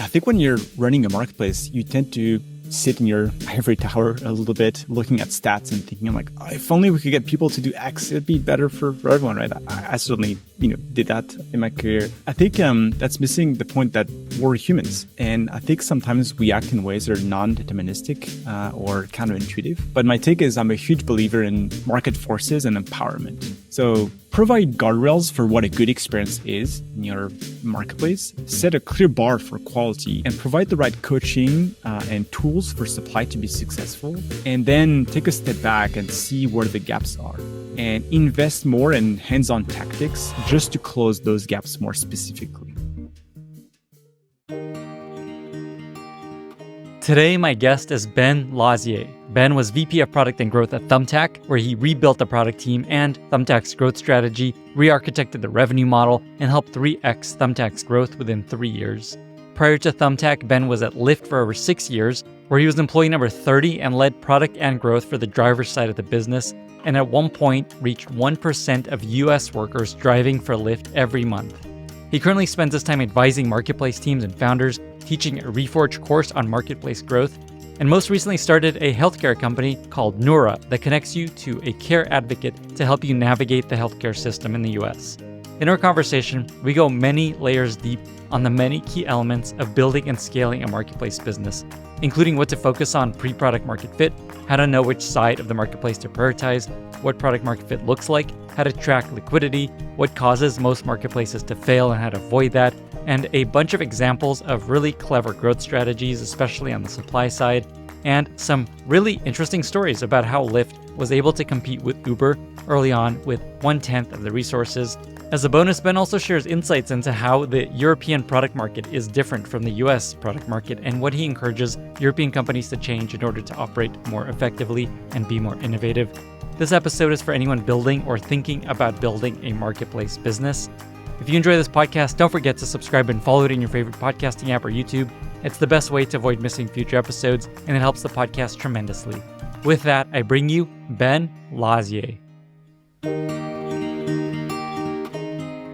I think when you're running a marketplace, you tend to sit in your ivory tower a little bit, looking at stats and thinking, I'm like, oh, if only we could get people to do X, it'd be better for everyone, right? I certainly, did that in my career. I think that's missing the point that we're humans. And I think sometimes we act in ways that are non-deterministic or counterintuitive. But my take is I'm a huge believer in market forces and empowerment. So provide guardrails for what a good experience is in your marketplace, set a clear bar for quality, and provide the right coaching and tools for supply to be successful. And then take a step back and see where the gaps are and invest more in hands-on tactics just to close those gaps more specifically. Today, my guest is Ben Lauzier. Ben was VP of Product and Growth at Thumbtack, where he rebuilt the product team and Thumbtack's growth strategy, re-architected the revenue model, and helped 3x Thumbtack's growth within 3 years. Prior to Thumbtack, Ben was at Lyft for over 6 years, where he was employee number 30 and led product and growth for the driver's side of the business, and at one point reached 1% of US workers driving for Lyft every month. He currently spends his time advising marketplace teams and founders, teaching a Reforge course on marketplace growth, and most recently started a healthcare company called Nurra that connects you to a care advocate to help you navigate the healthcare system in the US. In our conversation, we go many layers deep on the many key elements of building and scaling a marketplace business, including what to focus on pre-product market fit, how to know which side of the marketplace to prioritize, what product market fit looks like, how to track liquidity, what causes most marketplaces to fail and how to avoid that, and a bunch of examples of really clever growth strategies, especially on the supply side, and some really interesting stories about how Lyft was able to compete with Uber early on with 1/10 of the resources. As a bonus, Ben also shares insights into how the European product market is different from the US product market and what he encourages European companies to change in order to operate more effectively and be more innovative. This episode is for anyone building or thinking about building a marketplace business. If you enjoy this podcast, don't forget to subscribe and follow it in your favorite podcasting app or YouTube. It's the best way to avoid missing future episodes, and it helps the podcast tremendously. With that, I bring you Ben Lauzier.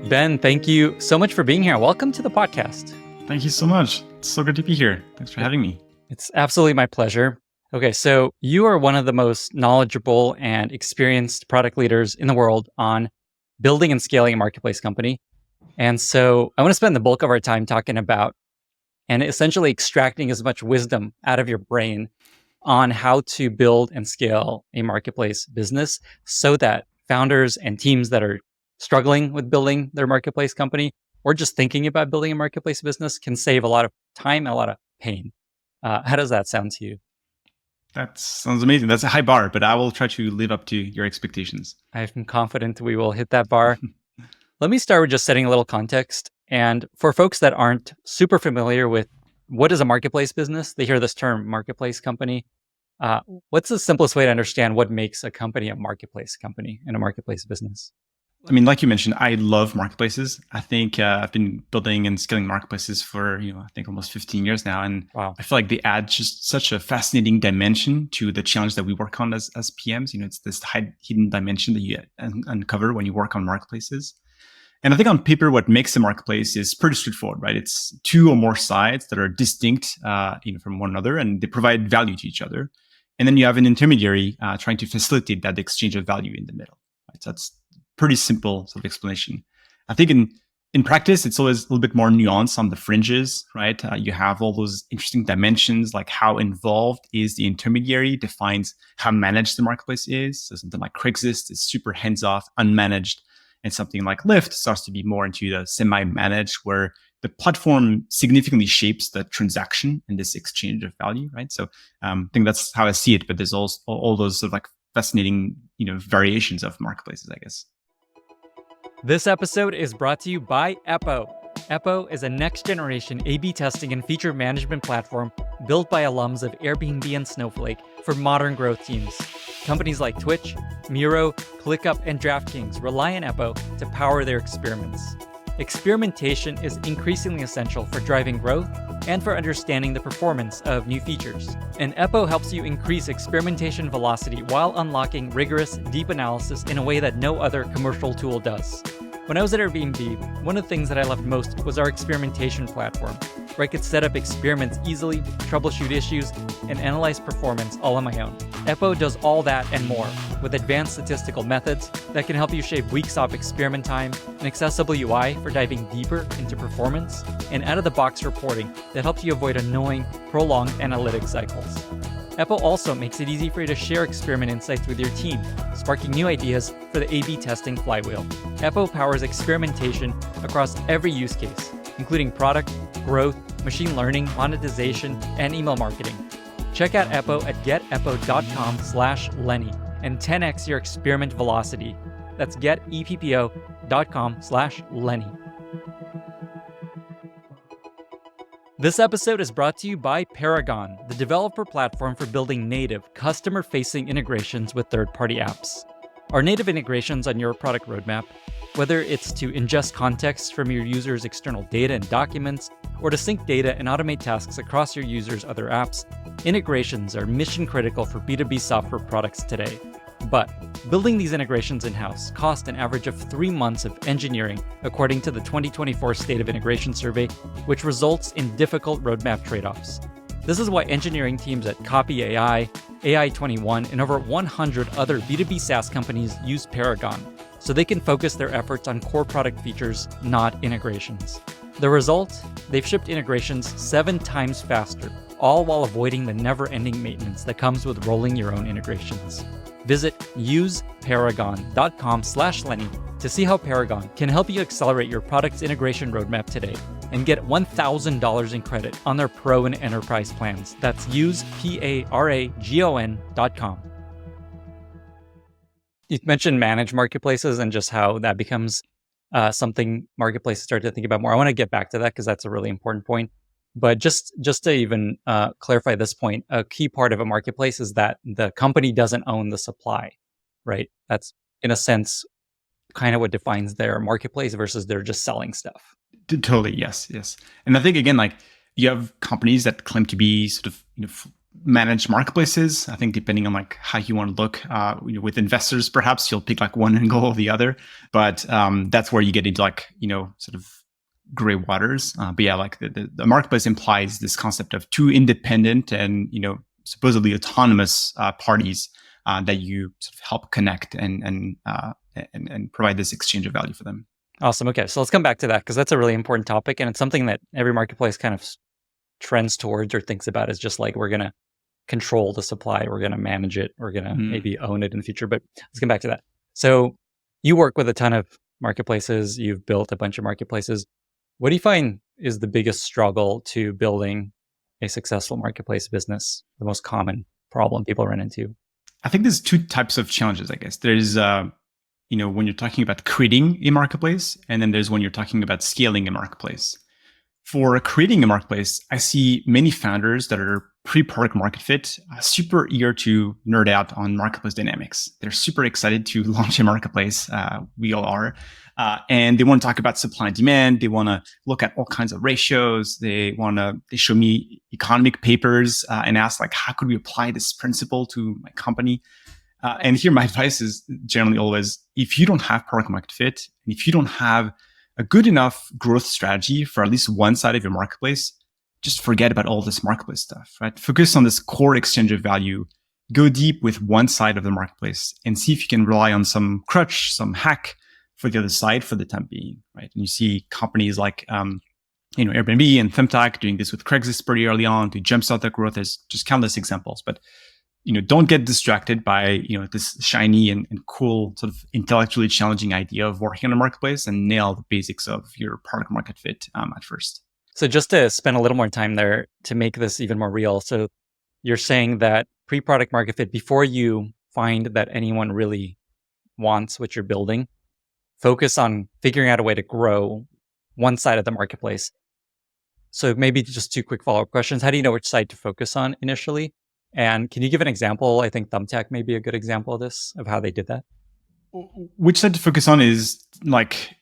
Ben, thank you so much for being here. Welcome to the podcast. Thank you so much. It's so good to be here. Thanks for having me. It's absolutely my pleasure. Okay, so you are one of the most knowledgeable and experienced product leaders in the world on building and scaling a marketplace company. And so I want to spend the bulk of our time talking about and essentially extracting as much wisdom out of your brain on how to build and scale a marketplace business so that founders and teams that are struggling with building their marketplace company or just thinking about building a marketplace business can save a lot of time and a lot of pain. How does that sound to you? That sounds amazing. That's a high bar, but I will try to live up to your expectations. I'm confident we will hit that bar. Let me start with just setting a little context. And for folks that aren't super familiar with what is a marketplace business, they hear this term marketplace company. What's the simplest way to understand what makes a company a marketplace company and a marketplace business? I mean, like you mentioned, I love marketplaces. I think I've been building and scaling marketplaces for, I think almost 15 years now. And wow. I feel like they add just such a fascinating dimension to the challenge that we work on as PMs. It's this hidden dimension that you uncover when you work on marketplaces. And I think on paper, what makes a marketplace is pretty straightforward, right? It's two or more sides that are distinct, from one another, and they provide value to each other. And then you have an intermediary trying to facilitate that exchange of value in the middle. Right? So that's pretty simple sort of explanation. I think in practice, it's always a little bit more nuanced on the fringes, right? You have all those interesting dimensions, like how involved is the intermediary defines how managed the marketplace is. So something like Craigslist is super hands-off, unmanaged. And something like Lyft starts to be more into the semi-managed, where the platform significantly shapes the transaction and this exchange of value, right? So I think that's how I see it. But there's also all those sort of like fascinating, variations of marketplaces, I guess. This episode is brought to you by Eppo. Eppo is a next-generation A/B testing and feature management platform built by alums of Airbnb and Snowflake for modern growth teams. Companies like Twitch, Miro, ClickUp, and DraftKings rely on Eppo to power their experiments. Experimentation is increasingly essential for driving growth and for understanding the performance of new features. And Eppo helps you increase experimentation velocity while unlocking rigorous, deep analysis in a way that no other commercial tool does. When I was at Airbnb, one of the things that I loved most was our experimentation platform. where I could set up experiments easily, troubleshoot issues, and analyze performance all on my own. Eppo does all that and more with advanced statistical methods that can help you shave weeks off experiment time, an accessible UI for diving deeper into performance, and out-of-the-box reporting that helps you avoid annoying, prolonged analytics cycles. Eppo also makes it easy for you to share experiment insights with your team, sparking new ideas for the A/B testing flywheel. Eppo powers experimentation across every use case, including product, growth, machine learning, monetization, and email marketing. Check out Eppo at geteppo.com/Lenny and 10x your experiment velocity. That's geteppo.com/Lenny. This episode is brought to you by Paragon, the developer platform for building native, customer-facing integrations with third-party apps. Are native integrations on your product roadmap? Whether it's to ingest context from your users' external data and documents, or to sync data and automate tasks across your users' other apps, integrations are mission-critical for B2B software products today. But building these integrations in-house cost an average of 3 months of engineering, according to the 2024 State of Integration Survey, which results in difficult roadmap trade-offs. This is why engineering teams at Copy AI, AI21, and over 100 other B2B SaaS companies use Paragon, so they can focus their efforts on core product features, not integrations. The result? They've shipped integrations 7 times faster, all while avoiding the never-ending maintenance that comes with rolling your own integrations. Visit useparagon.com/Lenny to see how Paragon can help you accelerate your product's integration roadmap today and get $1,000 in credit on their Pro and Enterprise plans. That's useparagon.com. You mentioned managed marketplaces and just how that becomes something marketplaces start to think about more. I want to get back to that because that's a really important point. But just to even clarify this point, a key part of a marketplace is that the company doesn't own the supply, right? That's, in a sense, kind of what defines their marketplace versus they're just selling stuff. Totally, yes. And I think, again, like you have companies that claim to be sort of managed marketplaces. I think depending on like how you want to look, with investors, perhaps you'll pick like one and go or the other. But that's where you get into like, sort of gray waters. But yeah, like the marketplace implies this concept of two independent and, supposedly autonomous parties that you sort of help connect and provide this exchange of value for them. Awesome. Okay. So let's come back to that because that's a really important topic. And it's something that every marketplace kind of trends towards or thinks about is just like, we're going to control the supply. We're going to manage it. We're going to maybe own it in the future. But let's come back to that. So you work with a ton of marketplaces. You've built a bunch of marketplaces. What do you find is the biggest struggle to building a successful marketplace business? The most common problem people run into? I think there's 2 types of challenges, I guess. There's, when you're talking about creating a marketplace, and then there's when you're talking about scaling a marketplace. For creating a marketplace, I see many founders that are pre-product market fit, super eager to nerd out on marketplace dynamics. They're super excited to launch a marketplace. We all are. And they want to talk about supply and demand. They want to look at all kinds of ratios. They show me economic papers and ask like, how could we apply this principle to my company? And here my advice is generally always, if you don't have product market fit, and if you don't have a good enough growth strategy for at least one side of your marketplace, just forget about all this marketplace stuff, right? Focus on this core exchange of value. Go deep with one side of the marketplace and see if you can rely on some crutch, some hack for the other side for the time being, right? And you see companies like, Airbnb and Thumbtack doing this with Craigslist pretty early on to jumpstart their growth. There's just countless examples, but don't get distracted by, this shiny and cool sort of intellectually challenging idea of working on a marketplace, and nail the basics of your product market fit at first. So just to spend a little more time there to make this even more real. So you're saying that pre-product market fit, before you find that anyone really wants what you're building, focus on figuring out a way to grow one side of the marketplace. So maybe just 2 quick follow-up questions. How do you know which side to focus on initially? And can you give an example? I think Thumbtack may be a good example of this, of how they did that. Which side to focus on is like,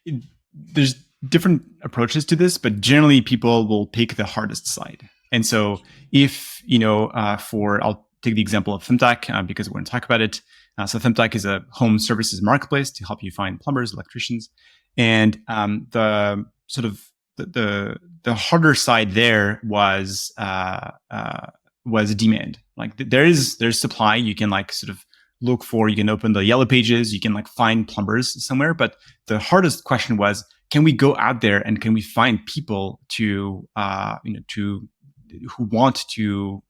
there's different approaches to this, but generally people will pick the hardest side. And so if, I'll take the example of Thumbtack because we're going to talk about it. So Thumbtack is a home services marketplace to help you find plumbers, electricians. And the the harder side there was demand. Like there's supply. You can like sort of look for. You can open the yellow pages. You can like find plumbers somewhere. But the hardest question was, can we go out there and can we find people to who want to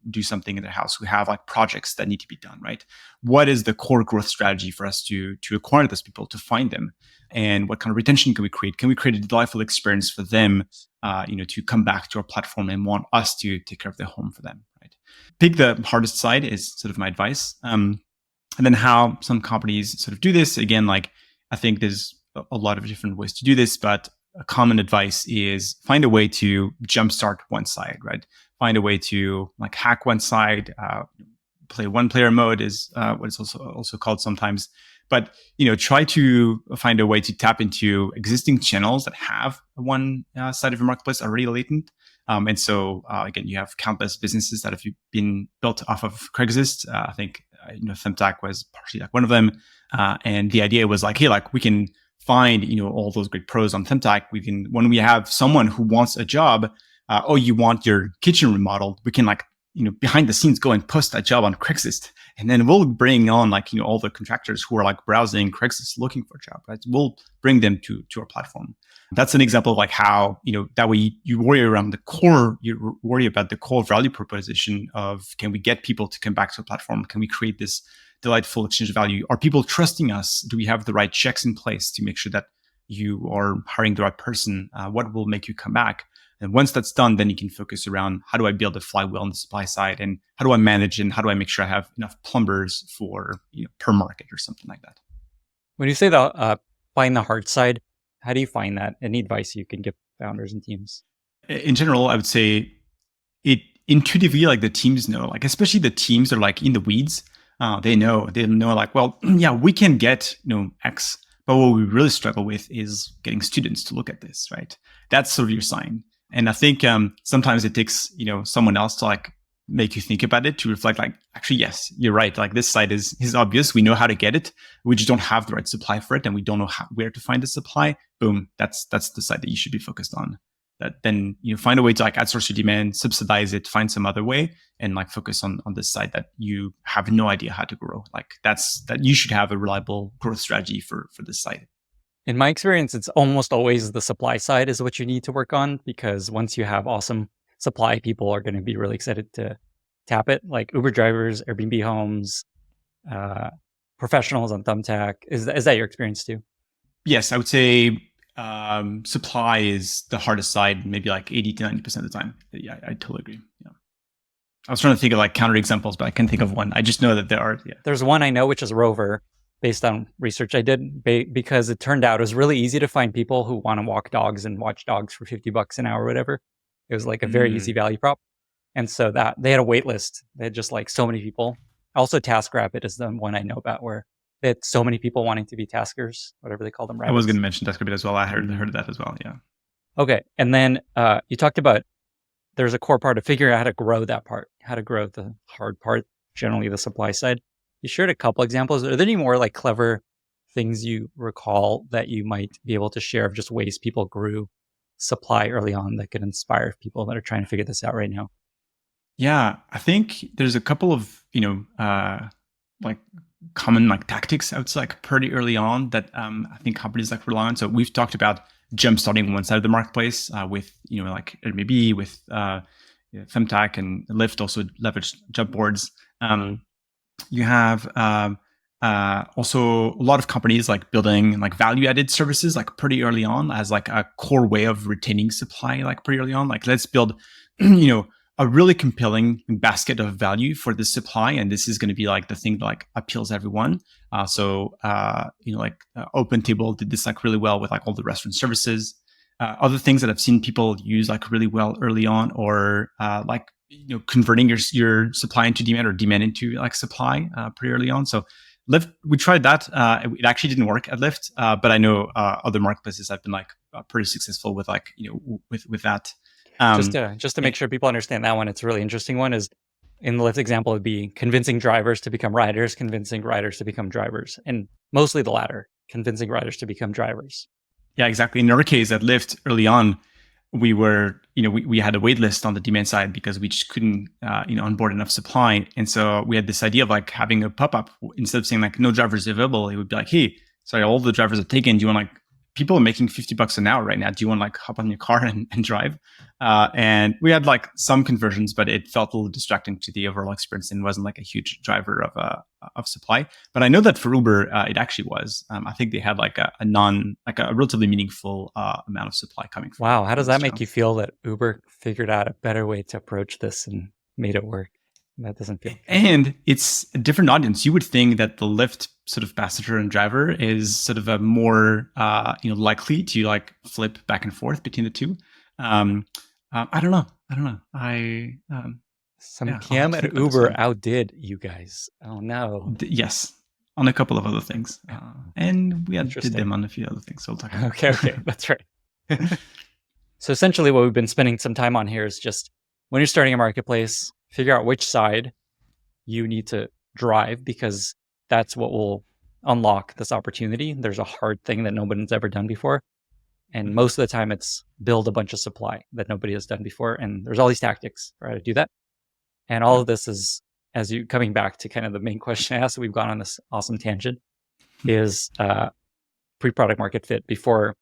do something in their house, who have like projects that need to be done, right? What is the core growth strategy for us to acquire those people, to find them, and what kind of retention can we create? Can we create a delightful experience for them, to come back to our platform and want us to take care of their home for them, right? Pick the hardest side is sort of my advice, and then how some companies sort of do this. Again, like I think there's a lot of different ways to do this, but a common advice is find a way to jumpstart one side, right? Find a way to like hack one side. Play one player mode is what it's also called sometimes. But try to find a way to tap into existing channels that have one side of your marketplace already latent. And so again, you have countless businesses that have been built off of Craigslist. I think Thumbtack was partially like one of them. And the idea was like, hey, like we can find all those great pros on Thumbtack. We can, when we have someone who wants a job, you want your kitchen remodeled, we can like behind the scenes go and post that job on Craigslist, and then we'll bring on like all the contractors who are like browsing Craigslist looking for a job, right? We'll bring them to our platform. That's an example of like how that way you worry around the core, you worry about the core value proposition of, can we get people to come back to the platform? Can we create this delightful exchange of value? Are people trusting us? Do we have the right checks in place to make sure that you are hiring the right person? What will make you come back? And once that's done, then you can focus around, how do I build a flywheel on the supply side, and how do I manage, and how do I make sure I have enough plumbers for per market or something like that. When you say the find the hard side, how do you find that? Any advice you can give founders and teams? In general, I would say it intuitively, like the teams know, like especially the teams that are like in the weeds. They know like, well, yeah, we can get X, but what we really struggle with is getting students to look at this, right? That's sort of your sign. And I think sometimes it takes someone else to like make you think about it, to reflect like, actually, yes, you're right. Like this side is obvious. We know how to get it. We just don't have the right supply for it, and we don't know where to find the supply. Boom, that's the side that you should be focused on. That then find a way to like outsource your demand, subsidize it, find some other way, and like focus on this side that you have no idea how to grow. Like that you should have a reliable growth strategy for this side. In my experience, it's almost always the supply side is what you need to work on, because once you have awesome supply, people are going to be really excited to tap it. Like Uber drivers, Airbnb homes, professionals on Thumbtack. Is that your experience too? Yes, I would say supply is the hardest side, maybe like 80 to 90% of the time. Yeah, I totally agree. Yeah. I was trying to think of like counter examples, but I can't think of one. I just know that there are. Yeah. There's one I know, which is Rover, based on research I did, because it turned out it was really easy to find people who want to walk dogs and watch dogs for $50 an hour or whatever. It was like a very easy value prop. And so that they had a wait list. They had just like so many people. Also, TaskRabbit is the one I know about, where they had so many people wanting to be taskers, whatever they call them. Rabbits. I was going to mention TaskRabbit as well. I heard of that as well. Yeah. Okay. And then you talked about there's a core part of figuring out how to grow that part, how to grow the hard part, generally the supply side. You shared a couple examples. Are there any more like clever things you recall that you might be able to share of just ways people grew supply early on that could inspire people that are trying to figure this out right now? Yeah, I think there's a couple of like common like tactics I would say like pretty early on that I think companies like rely on. So we've talked about jump starting one side of the marketplace with like Airbnb, with Thumbtack and Lyft also leverage jump boards. You have also a lot of companies like building like value-added services like pretty early on as like a core way of retaining supply like pretty early on. Like let's build a really compelling basket of value for this supply, and this is going to be like the thing that like appeals everyone. OpenTable did this like really well with like all the restaurant services. Other things that I've seen people use like really well early on, or converting your supply into demand or demand into like supply pretty early on. So Lyft, we tried that. It actually didn't work at Lyft, but I know other marketplaces have been like pretty successful with like with that. Just to make sure people understand that one, it's a really interesting one. Is in the Lyft example, it'd be convincing drivers to become riders, convincing riders to become drivers, and mostly the latter, convincing riders to become drivers. Yeah, exactly. In our case at Lyft early on, we had a wait list on the demand side because we just couldn't, onboard enough supply. And so we had this idea of like having a pop-up. Instead of saying like no drivers available, it would be like, hey, sorry, all the drivers are taken. Do you want like, people are making $50 an hour right now. Do you want to like hop on your car and drive? And we had like some conversions, but it felt a little distracting to the overall experience and wasn't like a huge driver of supply. But I know that for Uber, it actually was. I think they had like a relatively meaningful amount of supply coming from. Wow. How does that make you feel that Uber figured out a better way to approach this and made it work? That doesn't feel. And it's a different audience. You would think that the Lyft sort of passenger and driver is sort of a more likely to like flip back and forth between the two. I don't know. Some PM at Uber outdid you guys. Oh no. Yes, on a couple of other things, and we outdid them on a few other things. So we'll talk about Okay, that's right. So essentially, what we've been spending some time on here is just when you're starting a marketplace, figure out which side you need to drive, because that's what will unlock this opportunity. There's a hard thing that nobody's ever done before. And most of the time it's build a bunch of supply that nobody has done before. And there's all these tactics for how to do that. And all of this is, as you coming back to kind of the main question I asked, we've gone on this awesome tangent, is pre-product market fit. Before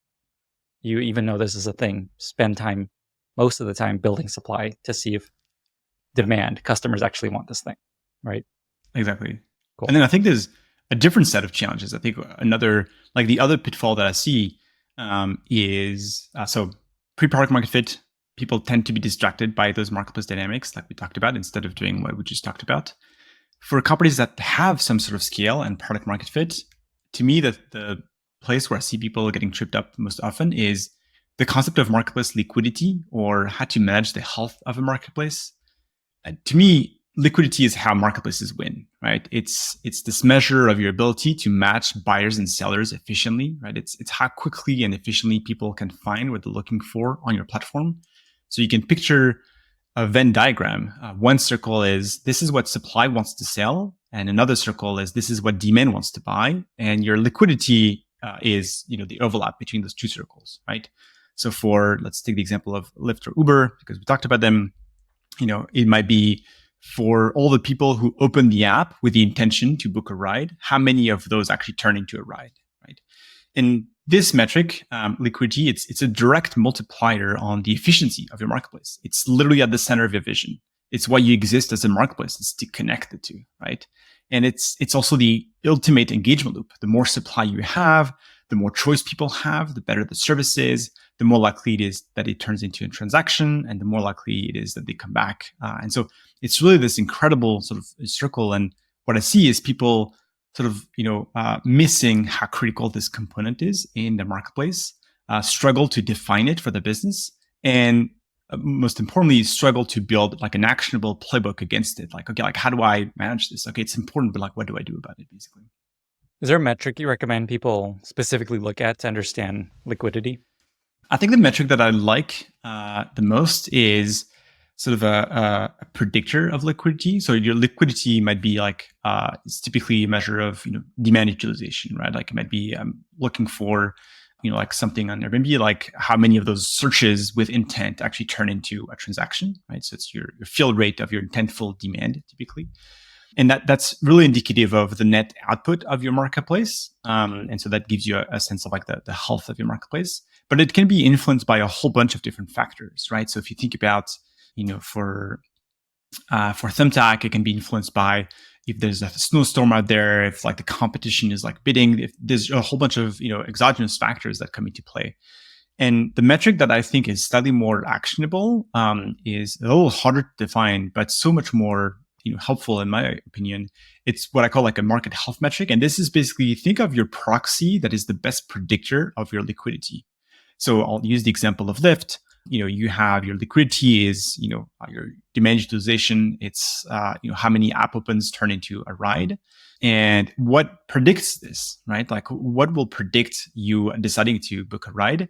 you even know this is a thing, spend time, most of the time, building supply to see if customers actually want this thing, right? Exactly. Cool. And then I think there's a different set of challenges. I think the other pitfall that I see is so pre-product market fit. People tend to be distracted by those marketplace dynamics, like we talked about, instead of doing what we just talked about. For companies that have some sort of scale and product market fit, to me, the place where I see people getting tripped up most often is the concept of marketplace liquidity, or how to manage the health of a marketplace. To me, liquidity is how marketplaces win, right? It's this measure of your ability to match buyers and sellers efficiently, right? It's how quickly and efficiently people can find what they're looking for on your platform. So you can picture a Venn diagram. One circle is this is what supply wants to sell, and another circle is this is what demand wants to buy. And your liquidity is the overlap between those two circles, right? So let's take the example of Lyft or Uber, because we talked about them. It might be for all the people who open the app with the intention to book a ride, how many of those actually turn into a ride, right? And this metric, liquidity, it's a direct multiplier on the efficiency of your marketplace. It's literally at the center of your vision. It's why you exist as a marketplace. It's to connect the two, right? And it's also the ultimate engagement loop. The more supply you have, the more choice people have, the better the service is, the more likely it is that it turns into a transaction, and the more likely it is that they come back. And so it's really this incredible sort of circle. And what I see is people sort of, missing how critical this component is in the marketplace, struggle to define it for the business, and most importantly, struggle to build like an actionable playbook against it. Like, okay, like how do I manage this? Okay, it's important, but like, what do I do about it, basically? Is there a metric you recommend people specifically look at to understand liquidity? I think the metric that I like the most is sort of a predictor of liquidity. So your liquidity might be like, it's typically a measure of, demand utilization, right? Like it might be looking for, like something on Airbnb, like how many of those searches with intent actually turn into a transaction, right? So it's your fill rate of your intentful demand typically. And that's really indicative of the net output of your marketplace. And so that gives you a sense of like the health of your marketplace. But it can be influenced by a whole bunch of different factors, right? So if you think about, for Thumbtack, it can be influenced by if there's a snowstorm out there, if like the competition is like bidding, if there's a whole bunch of, exogenous factors that come into play. And the metric that I think is slightly more actionable is a little harder to define, but so much more helpful in my opinion. It's what I call like a market health metric. And this is basically, think of your proxy that is the best predictor of your liquidity. So I'll use the example of Lyft. You have your liquidity is, your demand utilization. It's, how many app opens turn into a ride. And what predicts this, right? Like what will predict you deciding to book a ride?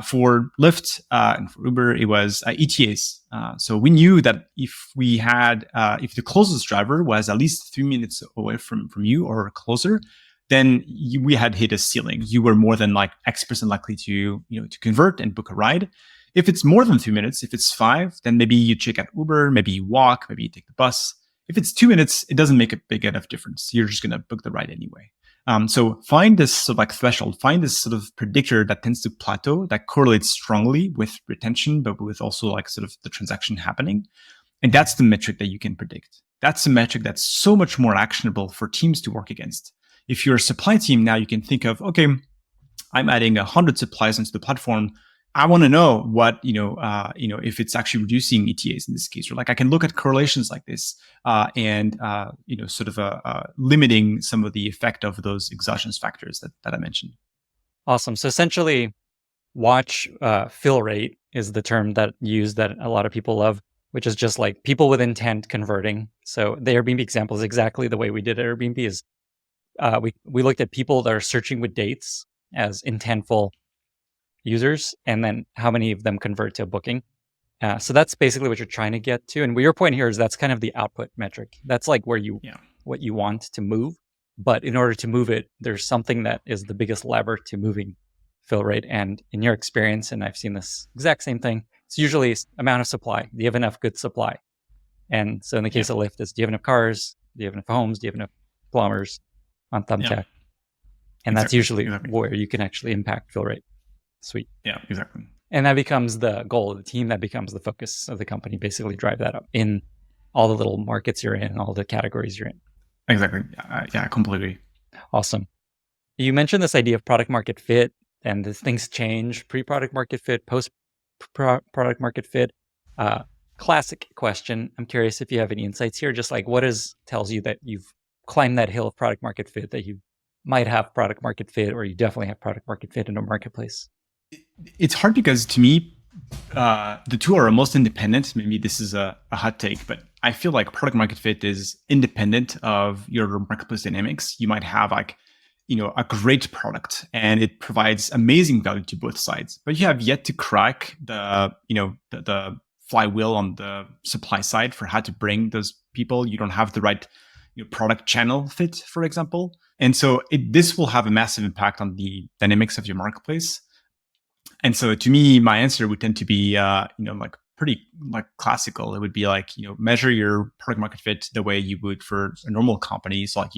For Lyft and for Uber, it was ETAs. So we knew that if the closest driver was at least 3 minutes away from you or closer, then we had hit a ceiling. You were more than like X% likely to convert and book a ride. If it's more than 2 minutes, if it's 5, then maybe you check out Uber, maybe you walk, maybe you take the bus. If it's 2 minutes, it doesn't make a big enough difference. You're just going to book the ride anyway. So find this sort of like threshold, find this sort of predictor that tends to plateau, that correlates strongly with retention, but with also like sort of the transaction happening. And that's the metric that you can predict. That's a metric that's so much more actionable for teams to work against. If you're a supply team now, you can think of, okay, I'm adding 100 supplies into the platform. I want to know what, if it's actually reducing ETAs in this case, or like I can look at correlations like this and limiting some of the effect of those exogenous factors that I mentioned. Awesome. So essentially, watch fill rate is the term that used that a lot of people love, which is just like people with intent converting. So the Airbnb example is exactly the way we did at Airbnb is we looked at people that are searching with dates as intentful users, and then how many of them convert to a booking. So that's basically what you're trying to get to. And your point here is that's kind of the output metric. That's like where what you want to move. But in order to move it, there's something that is the biggest lever to moving fill rate. And in your experience, and I've seen this exact same thing, it's usually amount of supply. Do you have enough good supply? And so in the case of Lyft, it's do you have enough cars? Do you have enough homes? Do you have enough plumbers on Thumbtack? And that's usually where you can actually impact fill rate. Sweet. Yeah, exactly. And that becomes the goal of the team. That becomes the focus of the company. Basically drive that up in all the little markets you're in, all the categories you're in. Exactly. Yeah, completely. Awesome. You mentioned this idea of product market fit, and the things change, pre-product market fit, post-product market fit. Classic question. I'm curious if you have any insights here, just like what tells you that you've climbed that hill of product market fit, that you might have product market fit, or you definitely have product market fit in a marketplace? It's hard because to me, the two are almost independent. Maybe this is a hot take, but I feel like product market fit is independent of your marketplace dynamics. You might have like, a great product and it provides amazing value to both sides, but you have yet to crack the flywheel on the supply side for how to bring those people. You don't have the right product channel fit, for example. And so this will have a massive impact on the dynamics of your marketplace. And so to me, my answer would tend to be, like pretty like classical. It would be like, measure your product market fit the way you would for a normal company. So like,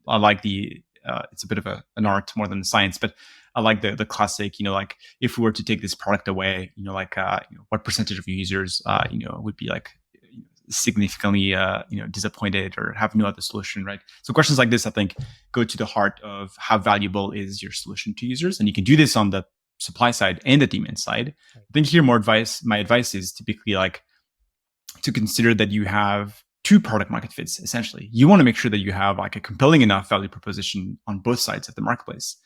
I like it's a bit of an art more than a science, but I like the classic, like if we were to take this product away, what percentage of users, would be like significantly, disappointed or have no other solution, right? So questions like this, I think, go to the heart of how valuable is your solution to users. And you can do this on the supply side and the demand side. I think here my advice is typically like to consider that you have two product market fits. Essentially, you want to make sure that you have like a compelling enough value proposition on both sides of the marketplace.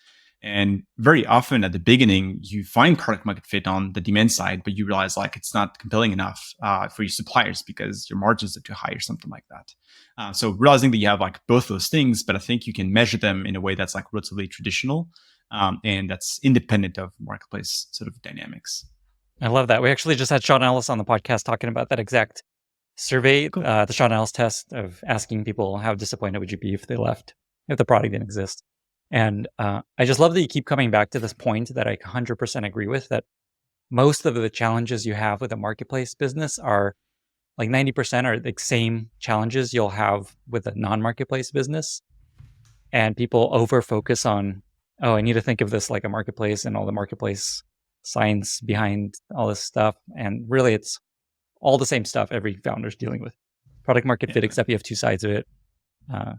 And very often at the beginning, you find product market fit on the demand side, but you realize like it's not compelling enough for your suppliers because your margins are too high or something like that. So realizing that you have like both those things, but I think you can measure them in a way that's like relatively traditional and that's independent of marketplace sort of dynamics. I love that. We actually just had Sean Ellis on the podcast talking about that exact survey, cool. The Sean Ellis test of asking people how disappointed would you be if they left, if the product didn't exist. And I just love that you keep coming back to this point that I 100% agree with, that most of the challenges you have with a marketplace business are like 90% are the same challenges you'll have with a non-marketplace business. And people over-focus on, oh, I need to think of this like a marketplace and all the marketplace science behind all this stuff. And really, it's all the same stuff every founder's dealing with. Product market fit, except you have two sides of it.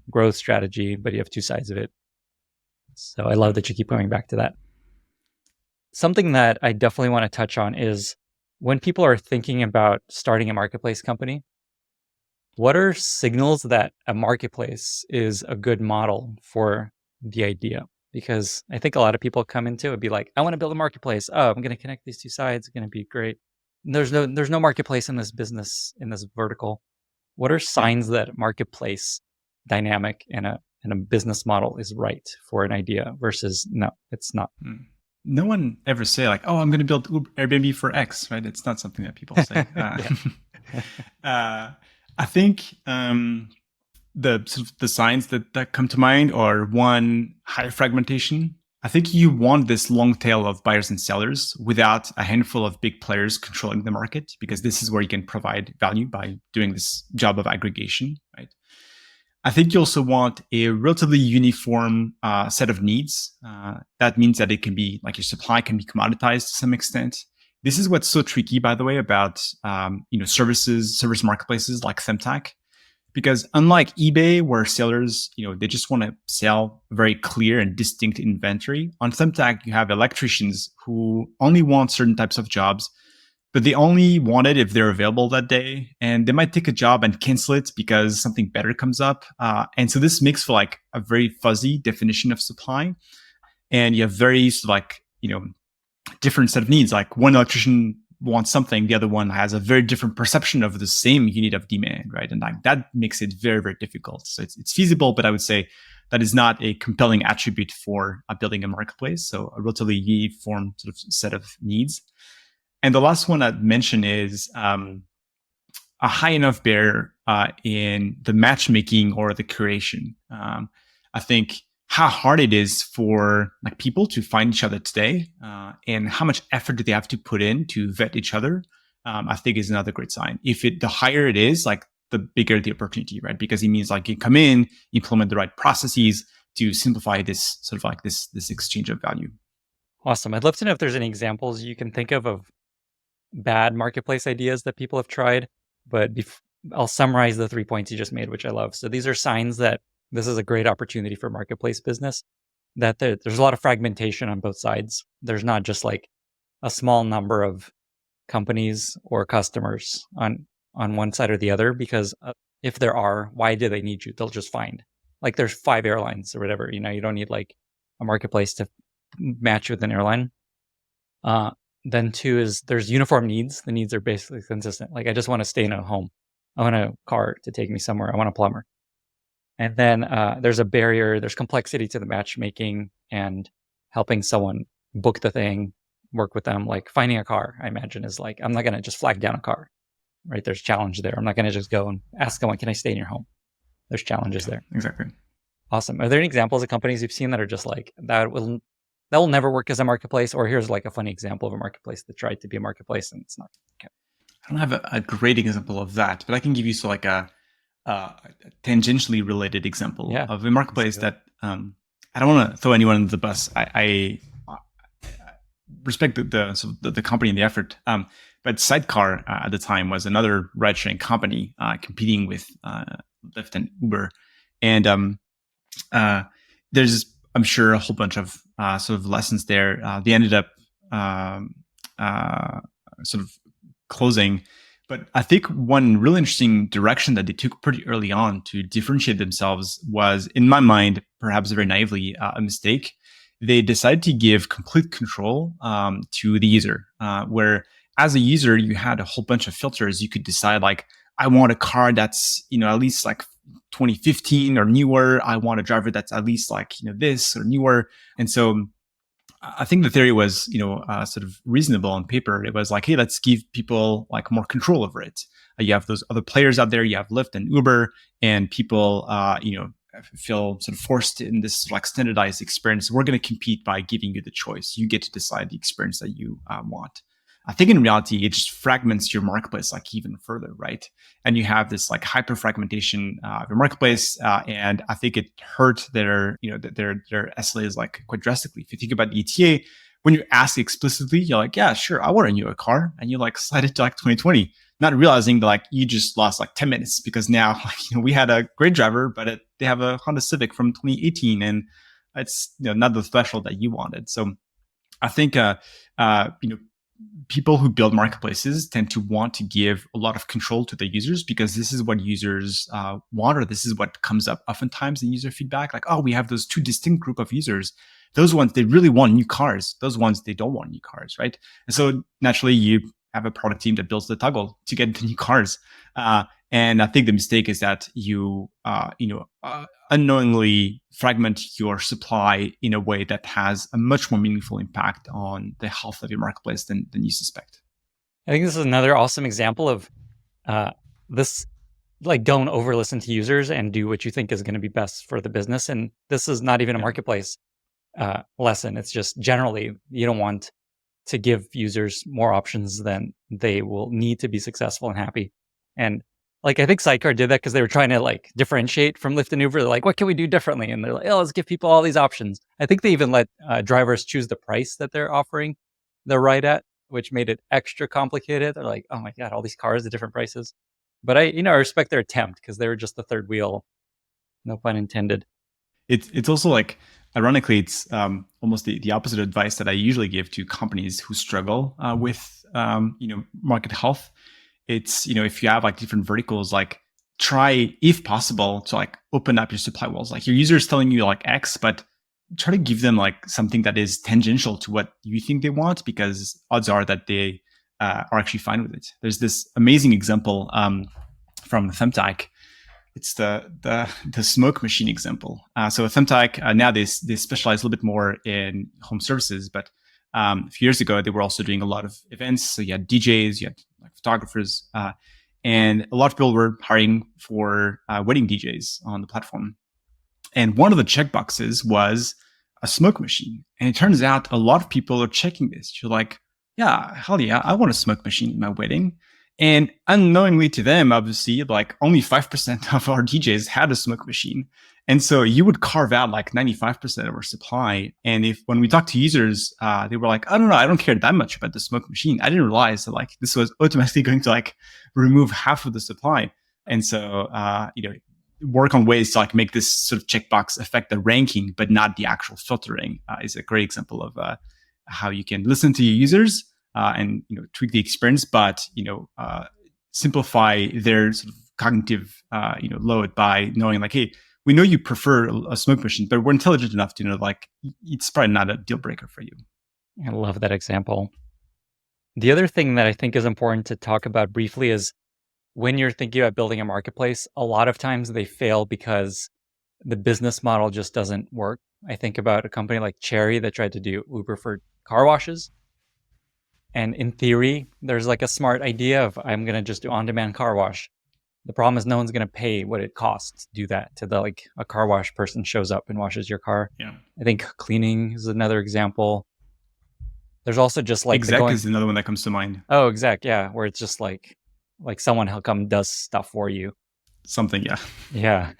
Growth strategy, but you have two sides of it. So I love that you keep coming back to that. Something that I definitely want to touch on is when people are thinking about starting a marketplace company, what are signals that a marketplace is a good model for the idea? Because I think a lot of people come into it and be like, I want to build a marketplace. Oh, I'm going to connect these two sides. It's going to be great. There's no marketplace in this business, in this vertical. What are signs that marketplace dynamic and a business model is right for an idea versus no, it's not? No one ever say like, oh, I'm going to build Airbnb for X, right? It's not something that people say. I think the signs that come to mind are one, high fragmentation. I think you want this long tail of buyers and sellers without a handful of big players controlling the market, because this is where you can provide value by doing this job of aggregation, right? I think you also want a relatively uniform set of needs. That means that it can be like your supply can be commoditized to some extent. This is what's so tricky, by the way, about service marketplaces like Thumbtack, because unlike eBay, where sellers they just want to sell very clear and distinct inventory, on Thumbtack you have electricians who only want certain types of jobs, but they only want it if they're available that day, and they might take a job and cancel it because something better comes up. And so this makes for like a very fuzzy definition of supply, and you have very sort of like different set of needs. Like one electrician wants something, the other one has a very different perception of the same unit of demand, right? And like that makes it very, very difficult. So it's feasible, but I would say that is not a compelling attribute for building a marketplace. So a relatively uniform sort of set of needs. And the last one I'd mention is a high enough barrier in the matchmaking or the curation. I think how hard it is for like people to find each other today, and how much effort do they have to put in to vet each other, I think is another great sign. The higher it is, like the bigger the opportunity, right? Because it means like you come in, implement the right processes to simplify this sort of like this exchange of value. Awesome. I'd love to know if there's any examples you can think of bad marketplace ideas that people have tried, but I'll summarize the 3 points you just made, which I love. So these are signs that this is a great opportunity for marketplace business, that there's a lot of fragmentation on both sides. There's not just like a small number of companies or customers on one side or the other, because if there are, why do they need you? They'll just find, like there's 5 airlines or whatever, you don't need like a marketplace to match with an airline. Then 2 is there's uniform needs. The needs are basically consistent. Like I just want to stay in a home. I want a car to take me somewhere. I want a plumber. And then there's a barrier, there's complexity to the matchmaking and helping someone book the thing, work with them. Like finding a car, I imagine, is like, I'm not going to just flag down a car, right? There's challenge there. I'm not going to just go and ask someone, can I stay in your home? There's challenges there. Exactly. Awesome. Are there any examples of companies you've seen that are just like, that will never work as a marketplace? Or here's like a funny example of a marketplace that tried to be a marketplace and it's not. Okay. I don't have a great example of that, but I can give you like a tangentially related example of a marketplace that I don't want to throw anyone under the bus. I respect the company and the effort, but Sidecar at the time was another ride-sharing company competing with Lyft and Uber, and there's I'm sure a whole bunch of sort of lessons there. They ended up sort of closing. But I think one really interesting direction that they took pretty early on to differentiate themselves was, in my mind, perhaps very naively, a mistake. They decided to give complete control to the user, where as a user, you had a whole bunch of filters. You could decide like, I want a car that's, at least like 2015 or newer. I want a driver that's at least like, this or newer. And so I think the theory was, sort of reasonable on paper. It was like, hey, let's give people like more control over it. You have those other players out there. You have Lyft and Uber, and people, feel sort of forced in this like standardized experience. We're going to compete by giving you the choice. You get to decide the experience that you want. I think in reality, it just fragments your marketplace like even further, right? And you have this like hyper fragmentation of your marketplace, and I think it hurt their SLAs like quite drastically. If you think about the ETA, when you ask explicitly, you're like, yeah, sure, I want a newer car, and you like slide it to like 2020, not realizing that like you just lost like 10 minutes because now we had a great driver, but they have a Honda Civic from 2018, and it's not the threshold that you wanted. So I think people who build marketplaces tend to want to give a lot of control to the users, because this is what users want, or this is what comes up oftentimes in user feedback. Like, oh, we have those 2 distinct group of users. Those ones, they really want new cars. Those ones, they don't want new cars, right? And so naturally, you have a product team that builds the toggle to get the new cars. And I think the mistake is that you, unknowingly fragment your supply in a way that has a much more meaningful impact on the health of your marketplace than you suspect. I think this is another awesome example of this, like, don't over listen to users and do what you think is going to be best for the business. And this is not even a marketplace. lesson. It's just generally you don't want to give users more options than they will need to be successful and happy. And like I think Sidecar did that because they were trying to like differentiate from Lyft and Uber. They're like, what can we do differently? And they're like, oh, let's give people all these options. I think they even let drivers choose the price that they're offering the ride at, which made it extra complicated. They're like, oh my god, all these cars at different prices. But I respect their attempt because they were just the third wheel, no pun intended. It's also like, ironically, it's almost the opposite advice that I usually give to companies who struggle with market health. It's, if you have like different verticals, like try, if possible, to like open up your supply walls. Like your user is telling you like X, but try to give them like something that is tangential to what you think they want, because odds are that they are actually fine with it. There's this amazing example from Thumbtack. It's the smoke machine example. So Thumbtack, now they specialize a little bit more in home services, but a few years ago they were also doing a lot of events. So you had DJs, you had like photographers, and a lot of people were hiring for wedding DJs on the platform. And one of the checkboxes was a smoke machine. And it turns out a lot of people are checking this. You're like, yeah, hell yeah, I want a smoke machine in my wedding. And unknowingly to them, obviously, like only 5% of our DJs had a smoke machine. And so you would carve out like 95% of our supply. And if when we talked to users, they were like, I don't know, I don't care that much about the smoke machine. I didn't realize that like this was automatically going to like remove half of the supply. And so, work on ways to like make this sort of checkbox affect the ranking, but not the actual filtering is a great example of how you can listen to your users and tweak the experience, but simplify their sort of cognitive load by knowing like, hey, we know you prefer a smoke machine, but we're intelligent enough to know like it's probably not a deal breaker for you. I love that example. The other thing that I think is important to talk about briefly is when you're thinking about building a marketplace, a lot of times they fail because the business model just doesn't work. I think about a company like Cherry that tried to do Uber for car washes. And in theory, there's like a smart idea of I'm going to just do on-demand car wash. The problem is no one's going to pay what it costs to do that to the like a car wash person shows up and washes your car. Yeah. I think cleaning is another example. There's also just like Exec is another one that comes to mind. Oh, Exec, yeah, where it's just like someone who come does stuff for you. Something, yeah. Yeah.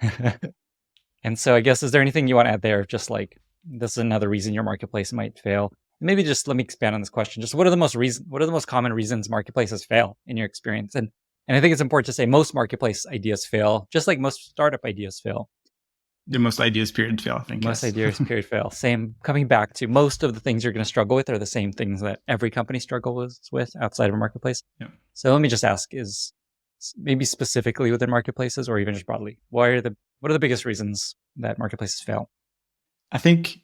And so I guess, is there anything you want to add there? Just like, this is another reason your marketplace might fail. Maybe just let me expand on this question. Just what are the most common reasons marketplaces fail in your experience? And I think it's important to say most marketplace ideas fail, just like most startup ideas fail. The most ideas period fail, I think. Most ideas period fail. Same, coming back to most of the things you're going to struggle with are the same things that every company struggles with outside of a marketplace. Yeah. So let me just ask, is maybe specifically within marketplaces or even just broadly, what are the biggest reasons that marketplaces fail? I think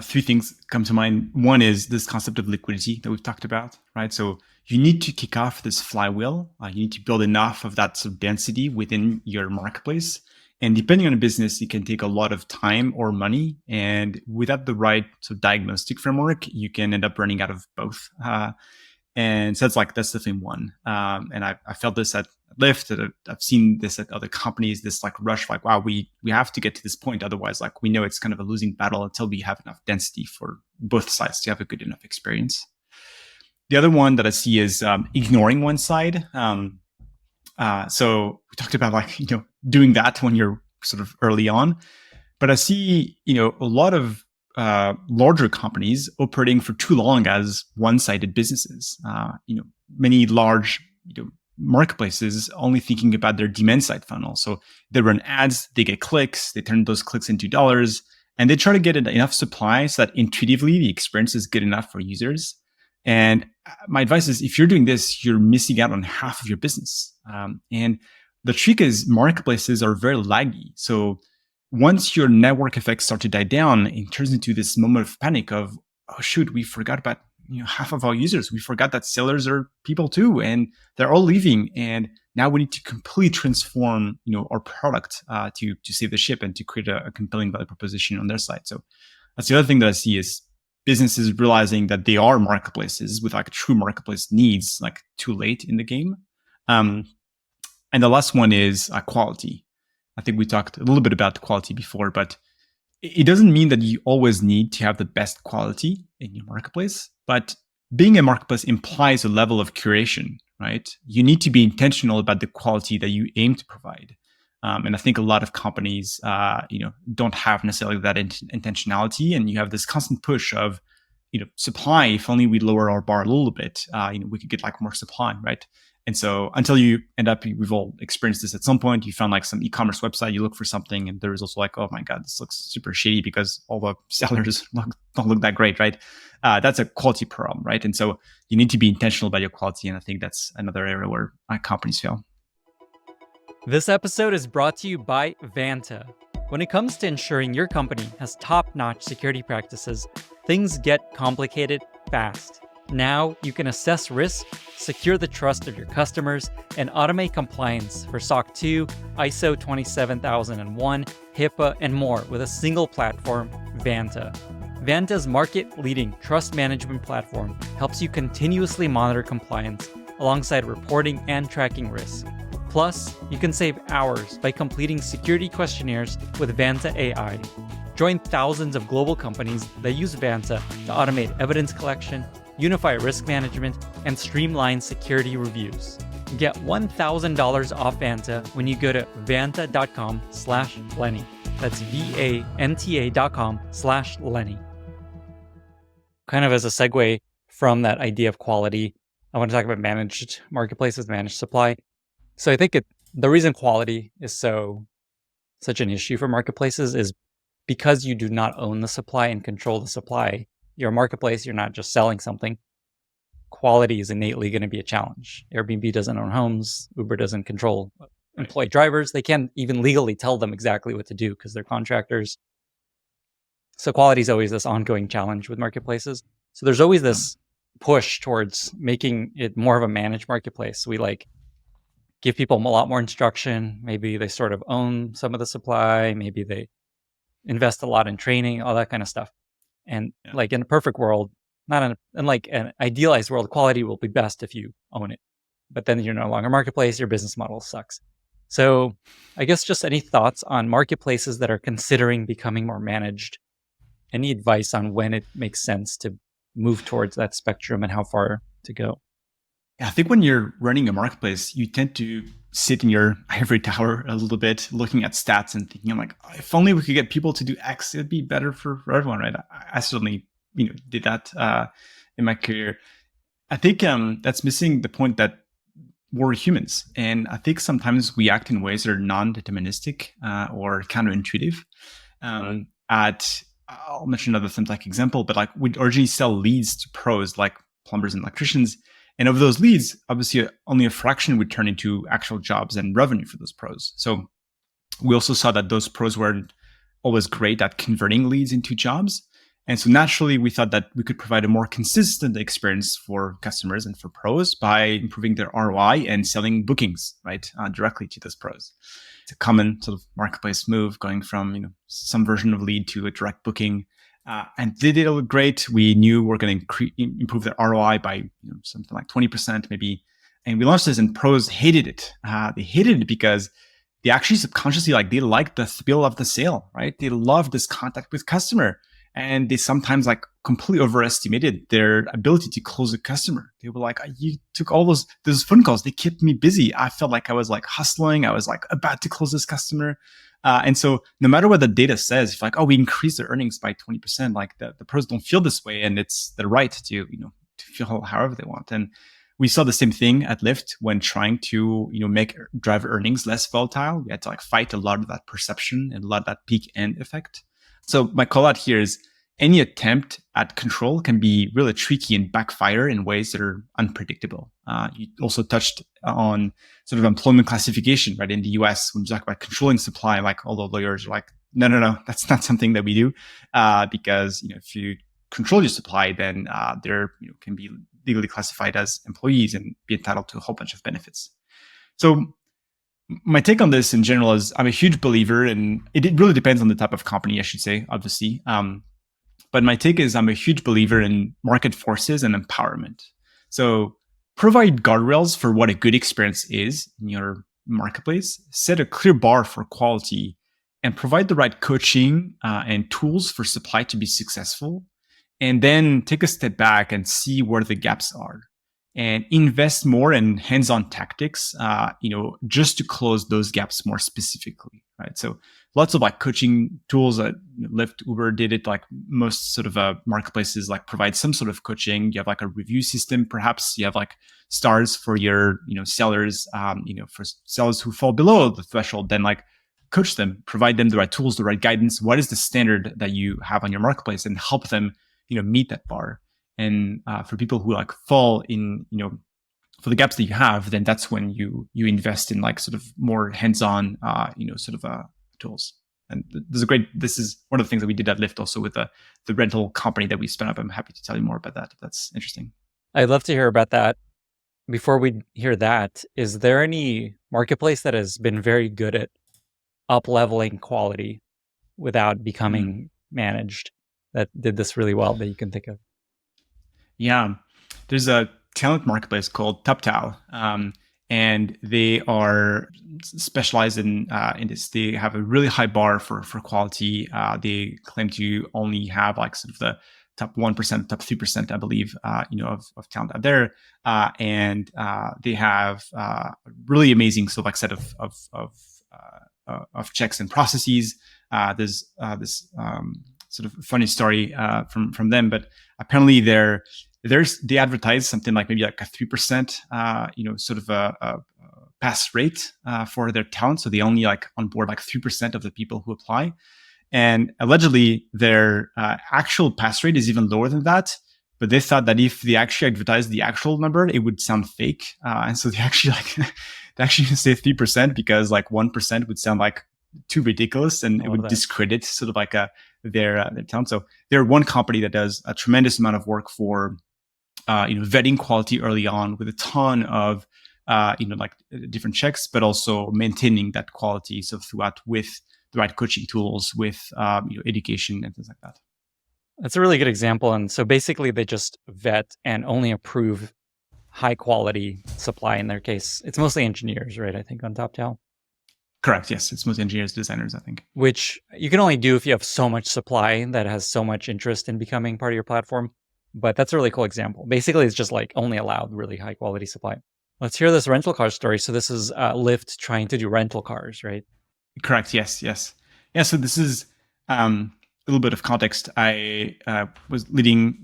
three things come to mind. One is this concept of liquidity that we've talked about, right? So you need to kick off this flywheel. You need to build enough of that sort of density within your marketplace. And depending on the business, it can take a lot of time or money. And without the right sort of diagnostic framework, you can end up running out of both. And so that's definitely one. And I felt this at Lyft. I've seen this at other companies, this like rush, like, wow, we have to get to this point. Otherwise, like we know it's kind of a losing battle until we have enough density for both sides to have a good enough experience. The other one that I see is ignoring one side. So we talked about doing that when you're sort of early on, but I see, a lot of larger companies operating for too long as one-sided businesses. Many large, marketplaces only thinking about their demand side funnel. So they run ads, they get clicks, they turn those clicks into dollars, and they try to get enough supply so that intuitively the experience is good enough for users. And my advice is, if you're doing this, you're missing out on half of your business. And the trick is marketplaces are very laggy. So once your network effects start to die down, it turns into this moment of panic of, oh shoot, we forgot about half of our users. We forgot that sellers are people too, and they're all leaving. And now we need to completely transform our product to save the ship and to create a compelling value proposition on their side. So that's the other thing that I see is businesses realizing that they are marketplaces with like true marketplace needs, like too late in the game. And the last one is quality. I think we talked a little bit about quality before, but it doesn't mean that you always need to have the best quality in your marketplace, but being a marketplace implies a level of curation, right? You need to be intentional about the quality that you aim to provide. And I think a lot of companies, don't have necessarily that intentionality, and you have this constant push of, supply. If only we lower our bar a little bit, we could get like more supply, right? And so until you end up, we've all experienced this at some point. You found like some e-commerce website, you look for something, and there's also like, oh my god, this looks super shady because all the sellers don't look that great, right? That's a quality problem, right? And so you need to be intentional about your quality, and I think that's another area where companies fail. This episode is brought to you by Vanta. When it comes to ensuring your company has top-notch security practices, things get complicated fast. Now you can assess risk, secure the trust of your customers, and automate compliance for SOC 2, ISO 27001, HIPAA, and more with a single platform, Vanta. Vanta's market-leading trust management platform helps you continuously monitor compliance alongside reporting and tracking risk. Plus, you can save hours by completing security questionnaires with Vanta AI. Join thousands of global companies that use Vanta to automate evidence collection, unify risk management, and streamline security reviews. Get $1,000 off Vanta when you go to vanta.com/Lenny. That's VANTA.com/Lenny. Kind of as a segue from that idea of quality, I want to talk about managed marketplaces, managed supply. So I think the reason quality is such an issue for marketplaces is because you do not own the supply and control the supply. You're a marketplace, you're not just selling something. Quality is innately going to be a challenge. Airbnb doesn't own homes. Uber doesn't control employed drivers. They can't even legally tell them exactly what to do because they're contractors. So quality is always this ongoing challenge with marketplaces. So there's always this push towards making it more of a managed marketplace. We give people a lot more instruction. Maybe they sort of own some of the supply. Maybe they invest a lot in training, all that kind of stuff. And in a perfect world, in an idealized world, quality will be best if you own it. But then you're no longer a marketplace, your business model sucks. So I guess just any thoughts on marketplaces that are considering becoming more managed? Any advice on when it makes sense to move towards that spectrum and how far to go? I think when you're running a marketplace, you tend to sit in your ivory tower a little bit, looking at stats and thinking, like, oh, if only we could get people to do X, it'd be better for everyone, right? I certainly, did that in my career. I think that's missing the point that we're humans, and I think sometimes we act in ways that are non-deterministic or counterintuitive. I'll mention another Thumbtack example, but we'd originally sell leads to pros like plumbers and electricians. And of those leads, obviously only a fraction would turn into actual jobs and revenue for those pros. So we also saw that those pros weren't always great at converting leads into jobs. And so naturally, we thought that we could provide a more consistent experience for customers and for pros by improving their ROI and selling bookings, right, directly to those pros. It's a common sort of marketplace move, going from some version of lead to a direct booking. And they did all great. We knew we were going to improve their ROI by something like 20% maybe. And we launched this, and pros hated it. They hated it because they actually subconsciously they liked the thrill of the sale, right? They loved this contact with customer, and they sometimes completely overestimated their ability to close a customer. They were like, "You took all those phone calls. They kept me busy. I felt like I was hustling. I was about to close this customer." And so no matter what the data says, if we increase their earnings by 20%, the pros don't feel this way, and it's their right to feel however they want. And we saw the same thing at Lyft when trying to make driver earnings less volatile. We had to fight a lot of that perception and a lot of that peak end effect. So my call out here is any attempt at control can be really tricky and backfire in ways that are unpredictable. You also touched on sort of employment classification, right? In the US, when you talk about controlling supply, all the lawyers are like, no, that's not something that we do. Because, if you control your supply, then they're, can be legally classified as employees and be entitled to a whole bunch of benefits. So my take on this in general is I'm a huge believer, and it really depends on the type of company, I should say, obviously. But my take is I'm a huge believer in market forces and empowerment. So provide guardrails for what a good experience is in your marketplace, set a clear bar for quality, and provide the right coaching and tools for supply to be successful, and then take a step back and see where the gaps are and invest more in hands-on tactics, just to close those gaps more specifically, right? So lots of like coaching tools that Lyft, Uber did it. Like most sort of marketplaces like provide some sort of coaching. You have like a review system, perhaps you have like stars for your sellers. For sellers who fall below the threshold, then like coach them, provide them the right tools, the right guidance. What is the standard that you have on your marketplace, and help them meet that bar. And for people who like fall in, for the gaps that you have, then that's when you invest in like sort of more hands-on, tools. And this is one of the things that we did at Lyft also with the rental company that we spun up. I'm happy to tell you more about that if that's interesting. I'd love to hear about that. Before we hear that, is there any marketplace that has been very good at up-leveling quality without becoming managed, that did this really well that you can think of? Yeah, there's a talent marketplace called Thumbtack, and they are specialized in this. They have a really high bar for quality. They claim to only have like sort of the top 1%, top 3%, I believe, of talent out there, and they have a really amazing sort of like set of checks and processes. There's this sort of funny story from them, but apparently they advertise something like maybe like a 3%, sort of a pass rate for their talent. So they only like onboard like 3% of the people who apply, and allegedly their actual pass rate is even lower than that. But they thought that if they actually advertised the actual number, it would sound fake, and so they actually say 3% because like 1% would sound like too ridiculous, and it would discredit sort of like their talent. So they're one company that does a tremendous amount of work for vetting quality early on with a ton of different checks, but also maintaining that quality so throughout with the right coaching tools, with education and things like that. That's a really good example. And so basically they just vet and only approve high quality supply. In their case, it's mostly engineers, right? I think on Thumbtack. Correct. Yes, it's mostly engineers, designers, I think. Which you can only do if you have so much supply that has so much interest in becoming part of your platform. But that's a really cool example. Basically, it's just like only allowed really high quality supply. Let's hear this rental car story. So this is Lyft trying to do rental cars, right? Correct. Yes. Yeah. So this is a little bit of context. I was leading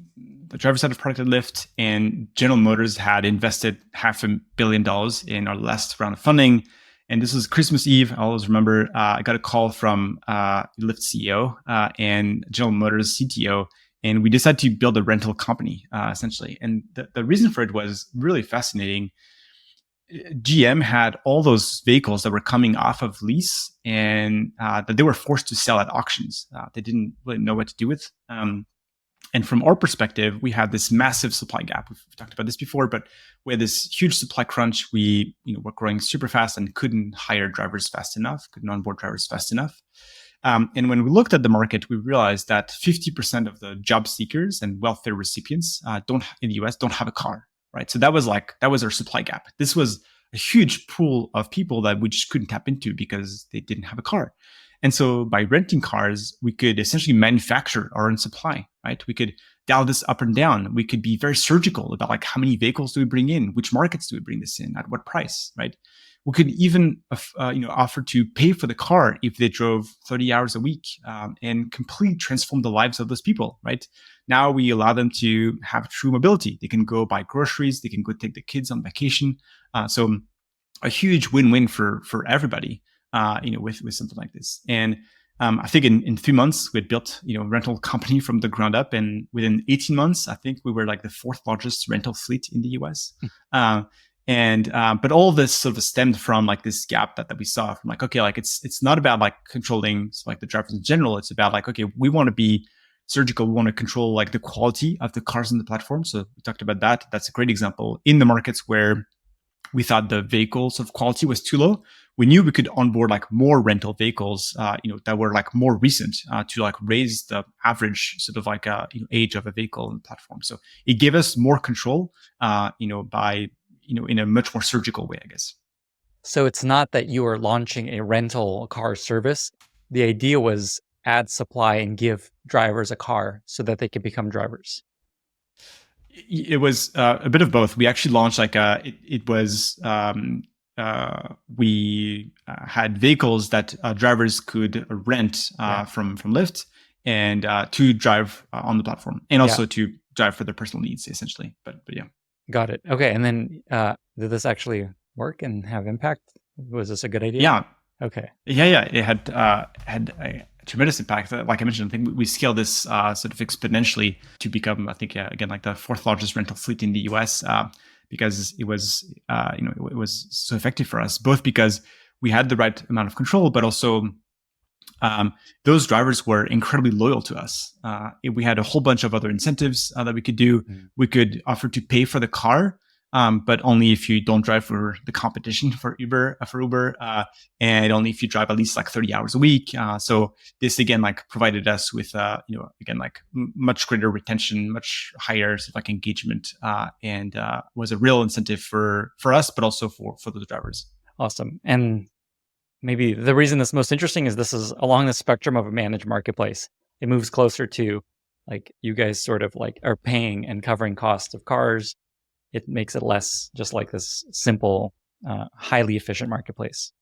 the driver side of product at Lyft, and General Motors had invested $500 million in our last round of funding. And this was Christmas Eve. I always remember I got a call from Lyft CEO and General Motors CTO, and we decided to build a rental company, essentially. And the reason for it was really fascinating. GM had all those vehicles that were coming off of lease and that they were forced to sell at auctions. They didn't really know what to do with. And from our perspective, we had this massive supply gap. We've talked about this before, but we had this huge supply crunch. We were growing super fast and couldn't hire drivers fast enough, couldn't onboard drivers fast enough. And when we looked at the market, we realized that 50% of the job seekers and welfare recipients in the US don't have a car, right? So that was our supply gap. This was a huge pool of people that we just couldn't tap into because they didn't have a car. And so by renting cars, we could essentially manufacture our own supply, right? We could dial this up and down. We could be very surgical about like how many vehicles do we bring in, which markets do we bring this in, at what price, right? We could even offer to pay for the car if they drove 30 hours a week and completely transform the lives of those people, right? Now we allow them to have true mobility. They can go buy groceries. They can go take the kids on vacation. So a huge win-win for everybody. With something like this. And I think in 3 months, we had built, a rental company from the ground up. And within 18 months, I think we were like the 4th largest rental fleet in the US. But all of this sort of stemmed from like this gap that we saw from like, okay, like it's not about like controlling like the drivers in general. It's about like, okay, we want to be surgical. We want to control like the quality of the cars in the platform. So we talked about that. That's a great example. In the markets where we thought the vehicles of quality was too low, we knew we could onboard like more rental vehicles, that were like more recent to like raise the average sort of like age of a vehicle in the platform. So it gave us more control, by in a much more surgical way, I guess. So it's not that you are launching a rental car service. the idea was add supply and give drivers a car so that they could become drivers. It was a bit of both. We actually launched we had vehicles that drivers could rent from Lyft and to drive on the platform, and also to drive for their personal needs, essentially. But yeah. Got it. Okay, and then did this actually work and have impact? Was this a good idea? Yeah. Okay. Yeah. It had a tremendous impact. Like I mentioned, I think we scaled this sort of exponentially to become, I think, again, like the fourth largest rental fleet in the US, because it was, it was so effective for us, both because we had the right amount of control, but also those drivers were incredibly loyal to us. We had a whole bunch of other incentives that we could do. We could offer to pay for the car, but only if you don't drive for the competition for Uber, and only if you drive at least like 30 hours a week. So this again, like provided us with, again, like much greater retention, much higher sort of like engagement, and was a real incentive for us, but also for the drivers. Awesome. And maybe the reason that's most interesting is this is along the spectrum of a managed marketplace. It moves closer to like you guys sort of like are paying and covering costs of cars. It makes it less just like this simple, highly efficient marketplace.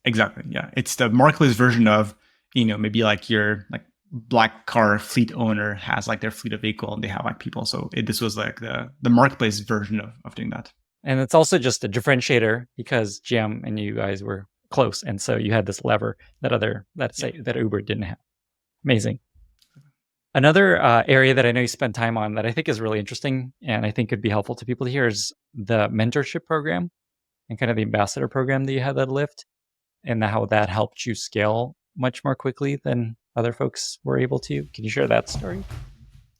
Exactly. Yeah. It's the marketplace version of, maybe like your like black car fleet owner has like their fleet of vehicle and they have like people. So this was like the marketplace version of doing that. And it's also just a differentiator because GM and you guys were close. And so you had this lever that Uber didn't have. Amazing. Another area that I know you spend time on that I think is really interesting and I think could be helpful to people to hear is the mentorship program and kind of the ambassador program that you had at Lyft and how that helped you scale much more quickly than other folks were able to. Can you share that story?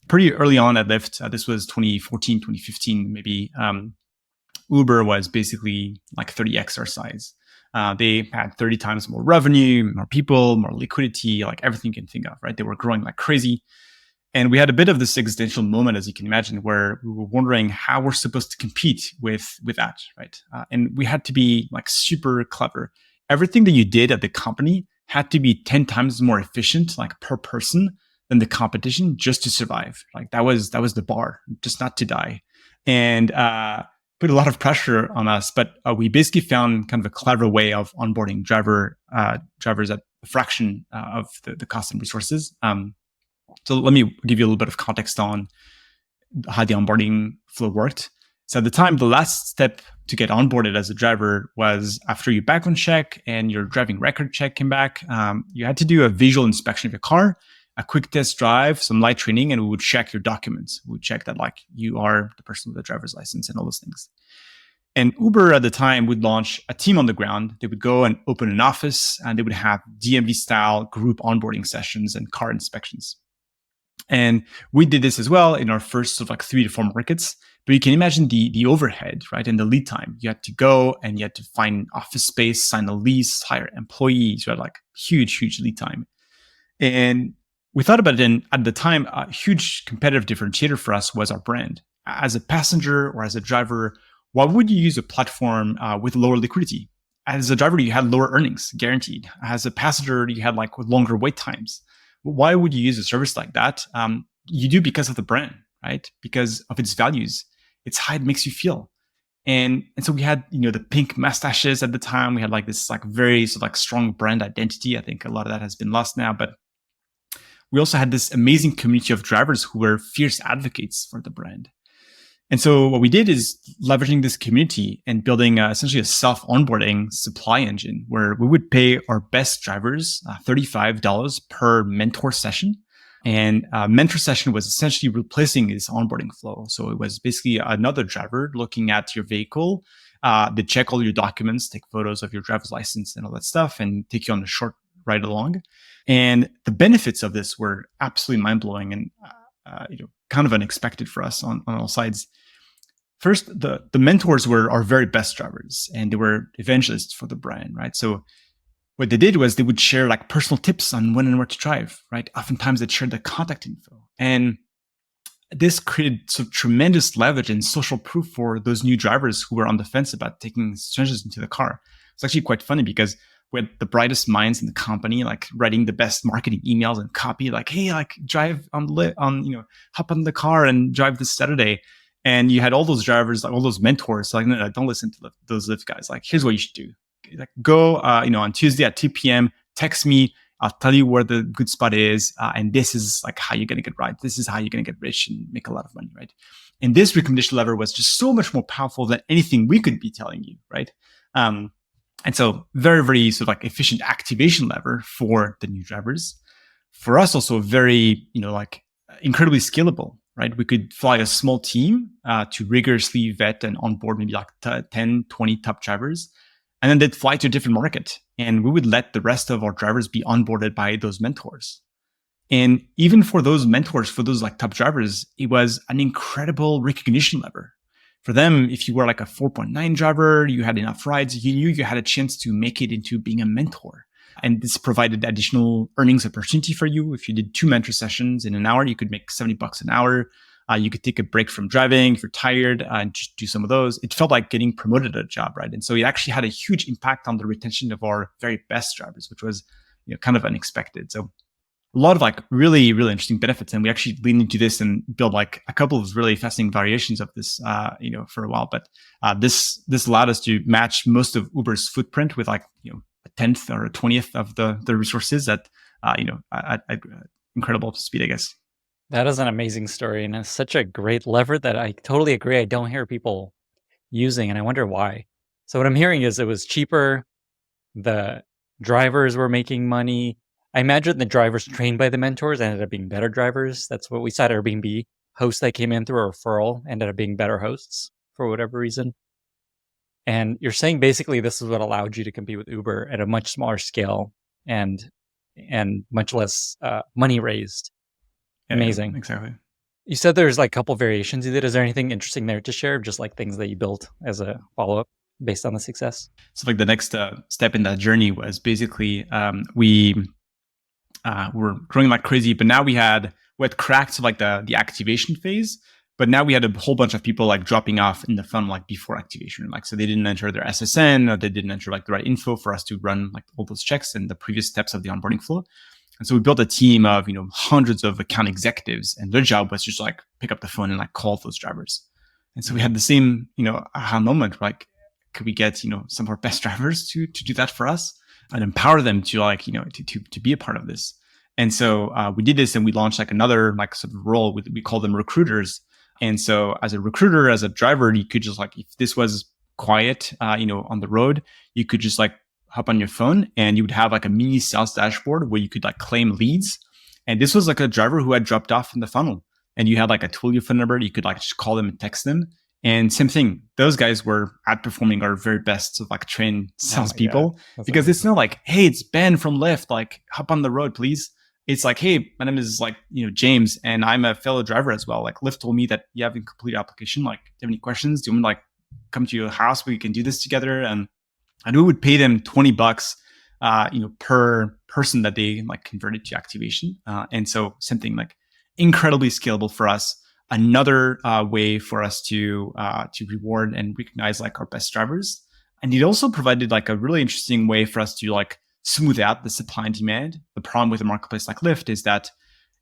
Pretty early on at Lyft, this was 2014, 2015, maybe, Uber was basically like 30x our size. They had 30 times more revenue, more people, more liquidity, like everything you can think of, right? They were growing like crazy. And we had a bit of this existential moment, as you can imagine, where we were wondering how we're supposed to compete with that, right? And we had to be like super clever. Everything that you did at the company had to be 10 times more efficient, like per person, than the competition, just to survive. Like that was the bar, just not to die. And put a lot of pressure on us, but we basically found kind of a clever way of onboarding drivers at a fraction of the cost and resources. So let me give you a little bit of context on how the onboarding flow worked. So at the time, the last step to get onboarded as a driver was after your background check and your driving record check came back, you had to do a visual inspection of your car, a quick test drive, some light training, and we would check your documents. We would check that like you are the person with a driver's license and all those things. And Uber at the time would launch a team on the ground. They would go and open an office and they would have DMV style group onboarding sessions and car inspections. And we did this as well in our first sort of like 3 to 4 markets. But you can imagine the overhead, right? And the lead time. You had to go and you had to find office space, sign a lease, hire employees. You had like huge lead time. And we thought about it, and at the time, a huge competitive differentiator for us was our brand. As a passenger or as a driver, why would you use a platform with lower liquidity? As a driver, you had lower earnings, guaranteed. As a passenger, you had like longer wait times. Why would you use a service like that? You do because of the brand, right? Because of its values. It's how it makes you feel. And so we had, the pink mustaches at the time. We had like this like very sort of like strong brand identity. I think a lot of that has been lost now, but we also had this amazing community of drivers who were fierce advocates for the brand. And so what we did is leveraging this community and building essentially a self-onboarding supply engine where we would pay our best drivers $35 per mentor session. And mentor session was essentially replacing this onboarding flow. So it was basically another driver looking at your vehicle. They check all your documents, take photos of your driver's license and all that stuff, and take you on a short ride along. And the benefits of this were absolutely mind-blowing and kind of unexpected for us on all sides. First, the mentors were our very best drivers, and they were evangelists for the brand, right? So what they did was they would share like personal tips on when and where to drive, right? Oftentimes they'd share the contact info. And this created some tremendous leverage and social proof for those new drivers who were on the fence about taking strangers into the car. It's actually quite funny because we had the brightest minds in the company, like writing the best marketing emails and copy, like, hey, like drive hop on the car and drive this Saturday. And you had all those drivers, like all those mentors, like, no, don't listen to those Lyft guys. Like, here's what you should do. Like, go, on Tuesday at 2 p.m., text me. I'll tell you where the good spot is. And this is like how you're going to get right. This is how you're going to get rich and make a lot of money, right? And this recommendation lever was just so much more powerful than anything we could be telling you, right? And so very, very sort of like efficient activation lever for the new drivers. For us, also very, incredibly scalable, right? We could fly a small team to rigorously vet and onboard maybe like 10, 20 top drivers. And then they'd fly to a different market. And we would let the rest of our drivers be onboarded by those mentors. And even for those mentors, for those like top drivers, it was an incredible recognition lever. For them, if you were like a 4.9 driver, you had enough rides, you knew you had a chance to make it into being a mentor. And this provided additional earnings opportunity for you. If you did 2 mentor sessions in an hour, you could make $70 an hour. You could take a break from driving if you're tired and just do some of those. It felt like getting promoted at a job, right? And so it actually had a huge impact on the retention of our very best drivers, which was kind of unexpected. So a lot of like really, really interesting benefits. And we actually leaned into this and built like a couple of really fascinating variations of this, for a while. But this allowed us to match most of Uber's footprint with like, a 10th or a 20th of the resources at incredible speed, I guess. That is an amazing story, and it's such a great lever that I totally agree I don't hear people using, and I wonder why. So what I'm hearing is it was cheaper, the drivers were making money. I imagine the drivers trained by the mentors ended up being better drivers. That's what we saw at Airbnb. Hosts that came in through a referral ended up being better hosts for whatever reason. And you're saying basically this is what allowed you to compete with Uber at a much smaller scale and much less money raised. Amazing. Yeah, exactly. You said there's like a couple variations you did. Is there anything interesting there to share? Just like things that you built as a follow-up based on the success? So like the next step in that journey was basically we were growing like crazy, but now we had cracked like the activation phase, but now we had a whole bunch of people like dropping off in the funnel like before activation. Like, so they didn't enter their SSN or they didn't enter like the right info for us to run like all those checks and the previous steps of the onboarding flow. And so we built a team of, hundreds of account executives, and their job was just like pick up the phone and like call those drivers. And so we had the same, aha moment, like, could we get, some of our best drivers to do that for us and empower them to like, to be a part of this. And so we did this, and we launched like another like sort of role we call them recruiters. And so as a recruiter, as a driver, you could just like, if this was quiet, on the road, you could just like hop on your phone and you would have like a mini sales dashboard where you could like claim leads. And this was like a driver who had dropped off in the funnel, and you had like a tool your phone number. You could like just call them and text them. And same thing, those guys were outperforming our very best of like trained salespeople, because amazing. It's not like, hey, it's Ben from Lyft, like hop on the road, please. It's like, hey, my name is like, James, and I'm a fellow driver as well. Like Lyft told me that you have a complete application. Like, do you have any questions? Do you want me to like come to your house where we can do this together? And we would pay them $20, per person that they like converted to activation. And so something like incredibly scalable for us. Another way for us to reward and recognize like our best drivers. And it also provided like a really interesting way for us to like smooth out the supply and demand. The problem with a marketplace like Lyft is that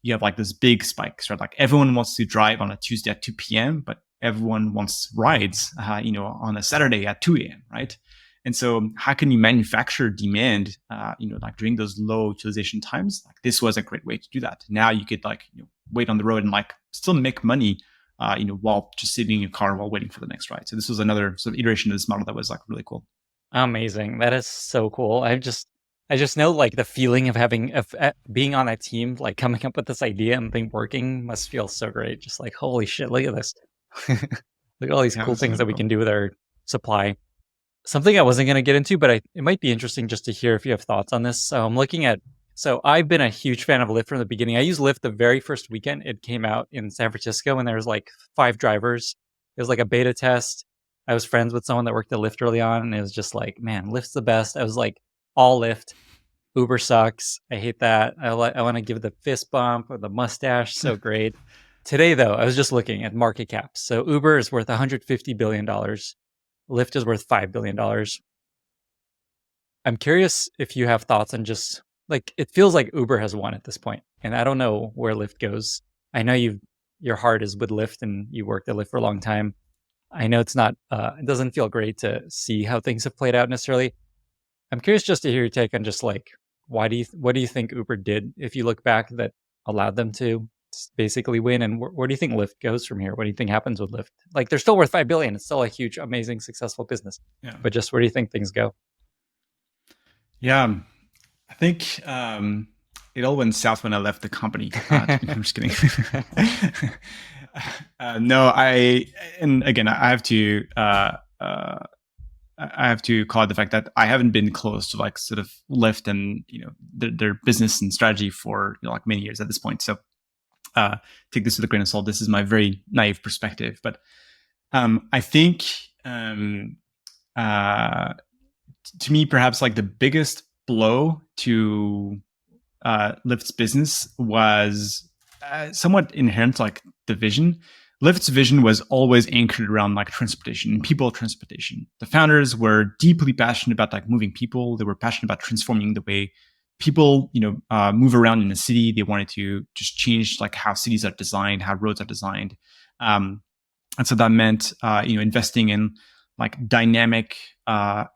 you have like this big spikes, right? Like everyone wants to drive on a Tuesday at 2 p.m., but everyone wants rides, on a Saturday at 2 a.m., right? And so how can you manufacture demand, like during those low utilization times? Like this was a great way to do that. Now you could like, wait on the road and like still make money, while just sitting in your car while waiting for the next ride. So this was another sort of iteration of this model that was like really cool. Amazing. That is so cool. I just know like the feeling of being on a team, like coming up with this idea and thing working must feel so great. Just like, holy shit, look at this. Look at all these cool things that we can do with our supply. Something I wasn't going to get into, but it might be interesting just to hear if you have thoughts on this. So I'm looking at, I've been a huge fan of Lyft from the beginning. I used Lyft the very first weekend it came out in San Francisco, and there was like 5 drivers. It was like a beta test. I was friends with someone that worked at Lyft early on, and it was just like, man, Lyft's the best. I was like, all Lyft. Uber sucks. I hate that. I want to give the fist bump or the mustache. So great. Today, though, I was just looking at market caps. So Uber is worth $150 billion. Lyft is worth $5 billion. I'm curious if you have thoughts on just like it feels like Uber has won at this point, and I don't know where Lyft goes. I know your heart is with Lyft, and you worked at Lyft for a long time. I know it's not. It doesn't feel great to see how things have played out necessarily. I'm curious just to hear your take on just like what do you think Uber did if you look back that allowed them to basically win, and where do you think Lyft goes from here? What do you think happens with Lyft? Like they're still worth 5 billion. It's still a huge, amazing, successful business. Yeah. But just where do you think things go? Yeah. I think it all went south when I left the company. I'm just kidding. No, and again, I have to call out the fact that I haven't been close to like sort of Lyft and their business and strategy for like many years at this point. So take this with a grain of salt. This is my very naive perspective, but I think to me, perhaps like the biggest blow to Lyft's business was somewhat inherent, like the vision. Lyft's vision was always anchored around like transportation and people transportation. The founders were deeply passionate about like moving people. They were passionate about transforming the way people, move around in a city. They wanted to just change like how cities are designed, how roads are designed. And so that meant, investing in like dynamic, like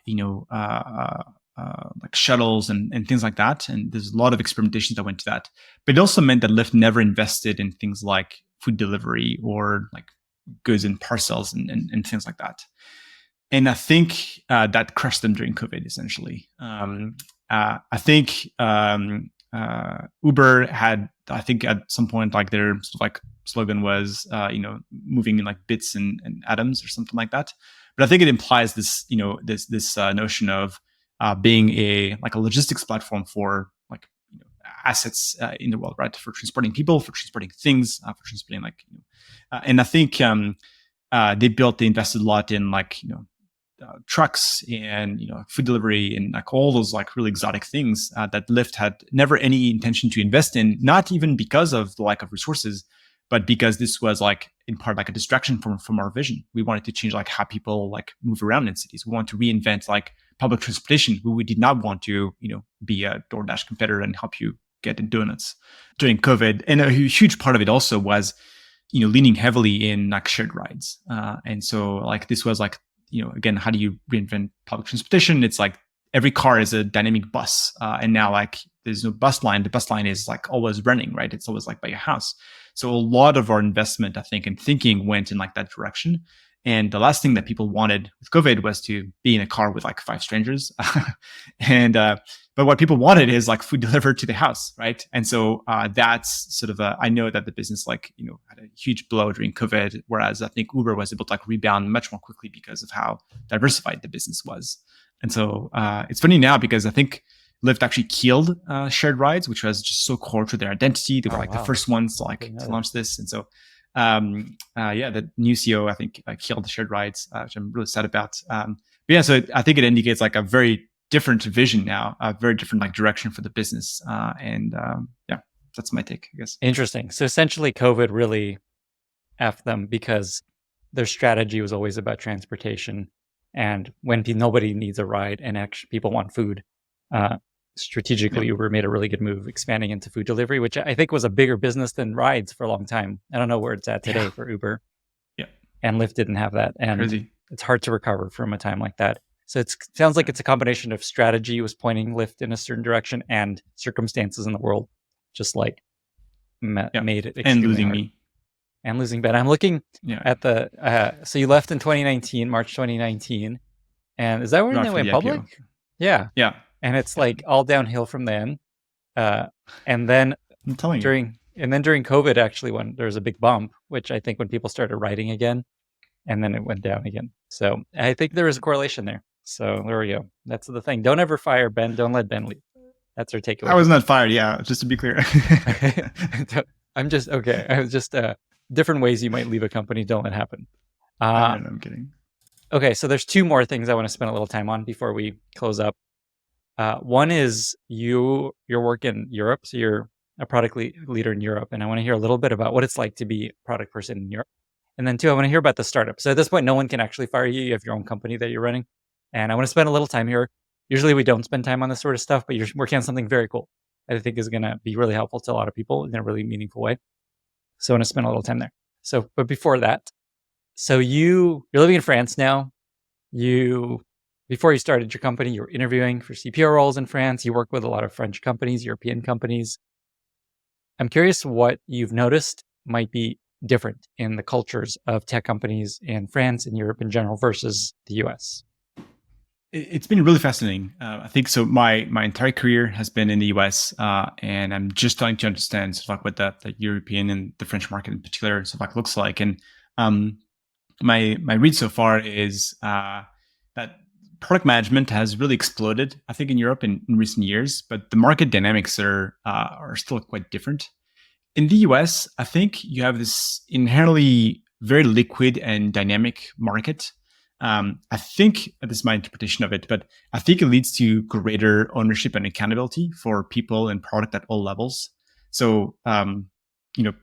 shuttles and things like that. And there's a lot of experimentation that went to that. But it also meant that Lyft never invested in things like food delivery or like goods and parcels and things like that. And I think that crushed them during COVID, essentially. I think Uber had, I think at some point, like their sort of like slogan was, moving in like bits and atoms or something like that. But I think it implies this, this notion of being a logistics platform for like assets in the world, right? For transporting people, for transporting things, for transporting and I think they invested a lot in trucks and food delivery and like all those like really exotic things that Lyft had never any intention to invest in, not even because of the lack of resources, but because this was like in part like a distraction from our vision. We wanted to change like how people like move around in cities. We want to reinvent like public transportation. We did not want to be a DoorDash competitor and help you get donuts during COVID. And a huge part of it also was leaning heavily in like shared rides. And so like this was like again, how do you reinvent public transportation? It's like every car is a dynamic bus. And now like there's no bus line. The bus line is like always running, right? It's always like by your house. So a lot of our investment, I think, and thinking went in like that direction. And the last thing that people wanted with COVID was to be in a car with like 5 strangers. But what people wanted is like food delivered to the house, right? And so that's sort of I know that the business had a huge blow during COVID, whereas I think Uber was able to like rebound much more quickly because of how diversified the business was. And so it's funny now because I think Lyft actually killed shared rides, which was just so core to their identity. They were the first ones to launch this. And so the new CEO, I think, killed the shared rides, which I'm really sad about. So I think it indicates like a very different vision now, a very different like direction for the business. That's my take, I guess. Interesting. So essentially COVID really effed them because their strategy was always about transportation. And when nobody needs a ride and actually people want food, strategically, Uber made a really good move expanding into food delivery, which I think was a bigger business than rides for a long time. I don't know where it's at today for Uber. Yeah. And Lyft didn't have that. And Crazy. It's hard to recover from a time like that. So it sounds like it's a combination of strategy was pointing Lyft in a certain direction and circumstances in the world just like made it extremely and losing hard. me. And losing Ben. I'm looking at the, so you left in 2019, March 2019. And is that when they went public? Yeah. Yeah. And it's like all downhill from then. And then I'm telling during COVID, actually, when there was a big bump, which I think when people started writing again, and then it went down again. So I think there is a correlation there. So there we go. That's the thing. Don't ever fire Ben. Don't let Ben leave. That's our takeaway. I was not fired. Yeah. Just to be clear. I'm just, okay. I was just different ways you might leave a company. Don't let it happen. I'm kidding. Okay. So there's 2 more things I want to spend a little time on before we close up. One is your work in Europe. So you're a product leader in Europe. And I want to hear a little bit about what it's like to be a product person in Europe. And then 2, I want to hear about the startup. So at this point, no one can actually fire you. You have your own company that you're running. And I want to spend a little time here Usually we don't spend time on this sort of stuff, but you're working on something very cool that I think is going to be really helpful to a lot of people in a really meaningful way. So I want to spend a little time there. So, but before that, so you're living in France now. Before you started your company, you were interviewing for CPO roles in France. You work with a lot of French companies, European companies. I'm curious what you've noticed might be different in the cultures of tech companies in France and Europe in general versus the US. It's been really fascinating. I think so. My entire career has been in the US, and I'm just starting to understand sort of like what the European and the French market in particular sort of like looks like. And my read so far is that product management has really exploded, I think, in Europe in recent years, but the market dynamics are still quite different. In the US, I think you have this inherently very liquid and dynamic market. I think this is my interpretation of it, but I think it leads to greater ownership and accountability for people and product at all levels. So,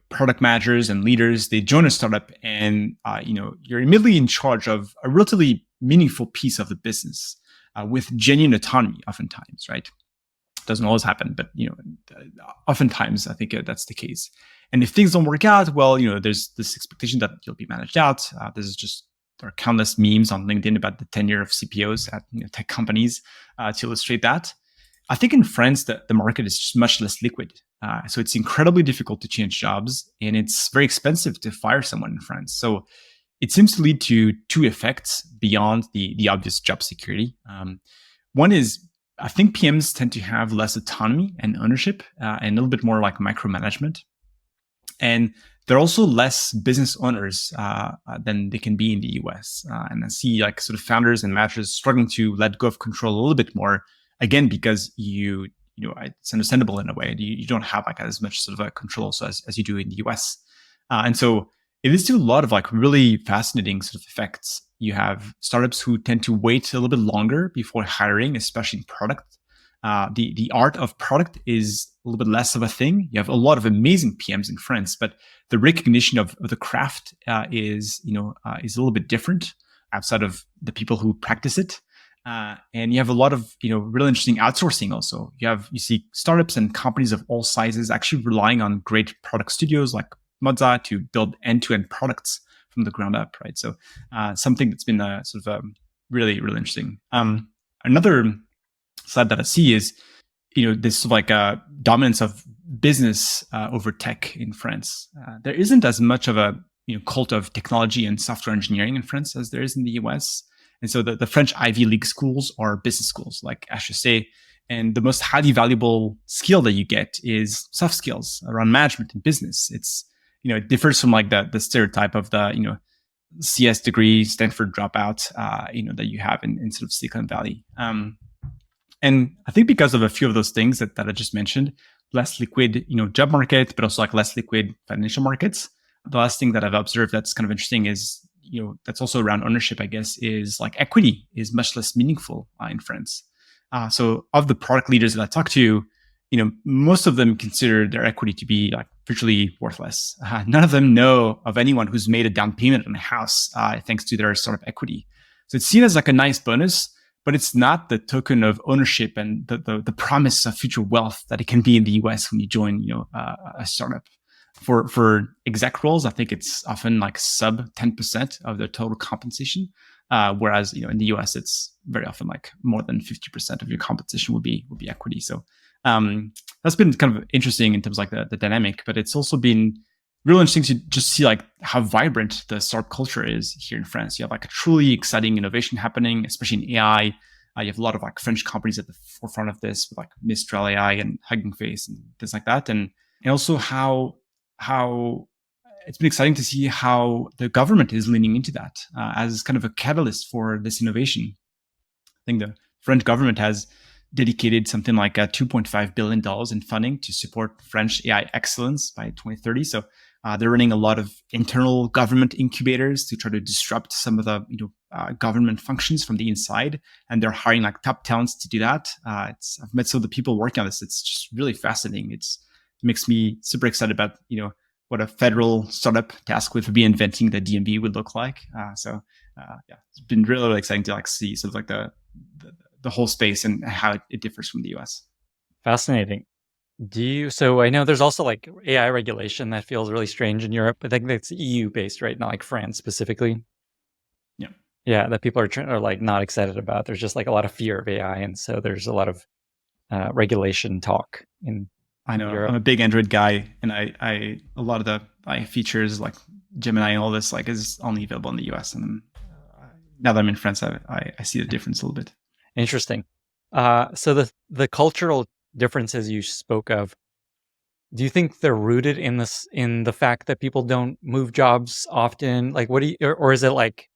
product managers and leaders, they join a startup and, you're immediately in charge of a relatively meaningful piece of the business with genuine autonomy oftentimes, right? Doesn't always happen, but oftentimes I think that's the case. And if things don't work out, well, there's this expectation that you'll be managed out. There are countless memes on LinkedIn about the tenure of CPOs at tech companies to illustrate that. I think in France, the market is just much less liquid. So it's incredibly difficult to change jobs, and it's very expensive to fire someone in France. So it seems to lead to two effects beyond the obvious job security. One is, I think PMs tend to have less autonomy and ownership and a little bit more like micromanagement. And they're also less business owners than they can be in the US. And I see like sort of founders and managers struggling to let go of control a little bit more, again, because it's understandable in a way. You don't have like as much sort of a control also as you do in the US. And so it leads to a lot of like really fascinating sort of effects. You have startups who tend to wait a little bit longer before hiring, especially in product. The art of product is a little bit less of a thing. You have a lot of amazing PMs in France, but the recognition of the craft is a little bit different outside of the people who practice it. And you have a lot of really interesting outsourcing also. You see startups and companies of all sizes actually relying on great product studios like Mozza to build end-to-end products from the ground up, right? So something that's been really, really interesting. Another side that I see is, this sort of like a dominance of business over tech in France. There isn't as much of a cult of technology and software engineering in France as there is in the US. And so the French Ivy League schools are business schools like HEC. And the most highly valuable skill that you get is soft skills around management and business. It differs from like the stereotype of the, CS degree, Stanford dropout, that you have in sort of Silicon Valley. And I think because of a few of those things that I just mentioned, less liquid, job market, but also like less liquid financial markets. The last thing that I've observed that's kind of interesting is, that's also around ownership, I guess, is like equity is much less meaningful in France. So of the product leaders that I talk to, most of them consider their equity to be like virtually worthless. None of them know of anyone who's made a down payment on a house thanks to their startup equity. So it's seen as like a nice bonus, but it's not the token of ownership and the promise of future wealth that it can be in the US when you join, a startup. For exec roles, I think it's often like sub 10% of their total compensation. Whereas, in the US, it's very often like more than 50% of your compensation will be equity. So that's been kind of interesting in terms of like the dynamic, but it's also been real interesting to just see like how vibrant the startup culture is here in France. You have like a truly exciting innovation happening, especially in AI. You have a lot of like French companies at the forefront of this with like Mistral AI and Hugging Face and things like that. And also how it's been exciting to see how the government is leaning into that as kind of a catalyst for this innovation. I think the French government has dedicated something like $2.5 billion in funding to support French AI excellence by 2030. So they're running a lot of internal government incubators to try to disrupt some of the government functions from the inside, and they're hiring like top talents to do that. I've met some of the people working on this. It's just really fascinating. It makes me super excited about what a federal startup tasked with reinventing the DMV would look like. So it's been really, really exciting to like see sort of like the the whole space and how it differs from the US. Fascinating. So I know there's also like AI regulation that feels really strange in Europe. I think that's EU based, right? Not like France specifically. Yeah. Yeah, that people are like not excited about. There's just like a lot of fear of AI. And so there's a lot of regulation talk in I know. Europe. I'm a big Android guy, and I a lot of the features like Gemini and all this like is only available in the US. And now that I'm in France, I see the difference a little bit. Interesting. So the cultural differences you spoke of, do you think they're rooted in the fact that people don't move jobs often? Like, what do you, or is it like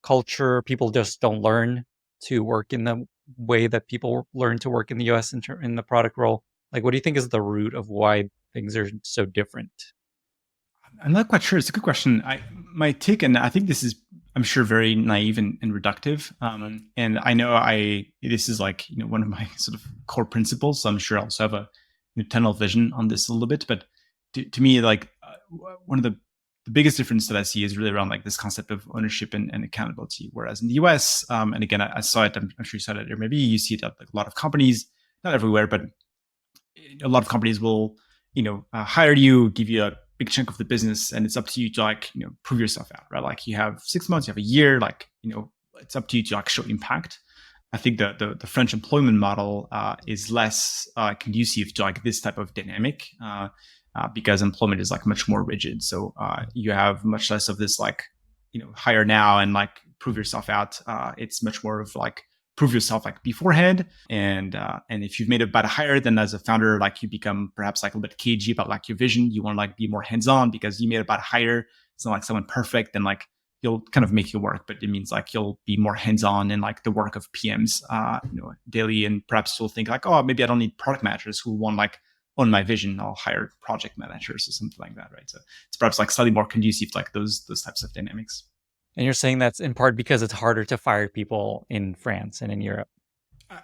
culture? People just don't learn to work in the way that people learn to work in the US in the product role. Like, what do you think is the root of why things are so different? I'm not quite sure. It's a good question. My take, and I think this is, I'm sure, very naive and reductive. And I know this is like one of my sort of core principles. So I'm sure I also have a tunnel vision on this a little bit. But to me, like one of the biggest difference that I see is really around like this concept of ownership and accountability. Whereas in the US, and again, I saw it. I'm sure you saw it, or maybe you see it at like a lot of companies, not everywhere, but a lot of companies will hire you, give you a big chunk of the business, and it's up to you to like prove yourself out, right? Like you have 6 months, you have a year, like it's up to you to like show impact. I think the French employment model is less conducive to like this type of dynamic because employment is like much more rigid. So you have much less of this like hire now and like prove yourself out. It's much more of like prove yourself like beforehand, and if you've made a bad hire, then as a founder, like you become perhaps like a little bit cagey about like your vision. You want to like be more hands-on because you made a bad hire. It's not like someone perfect, then like you'll kind of make it work, but it means like you'll be more hands-on in like the work of PMs daily, and perhaps you'll think like, oh, maybe I don't need product managers who want like own my vision. I'll hire project managers or something like that, right? So it's perhaps like slightly more conducive to like those types of dynamics. And you're saying that's in part because it's harder to fire people in France and in Europe.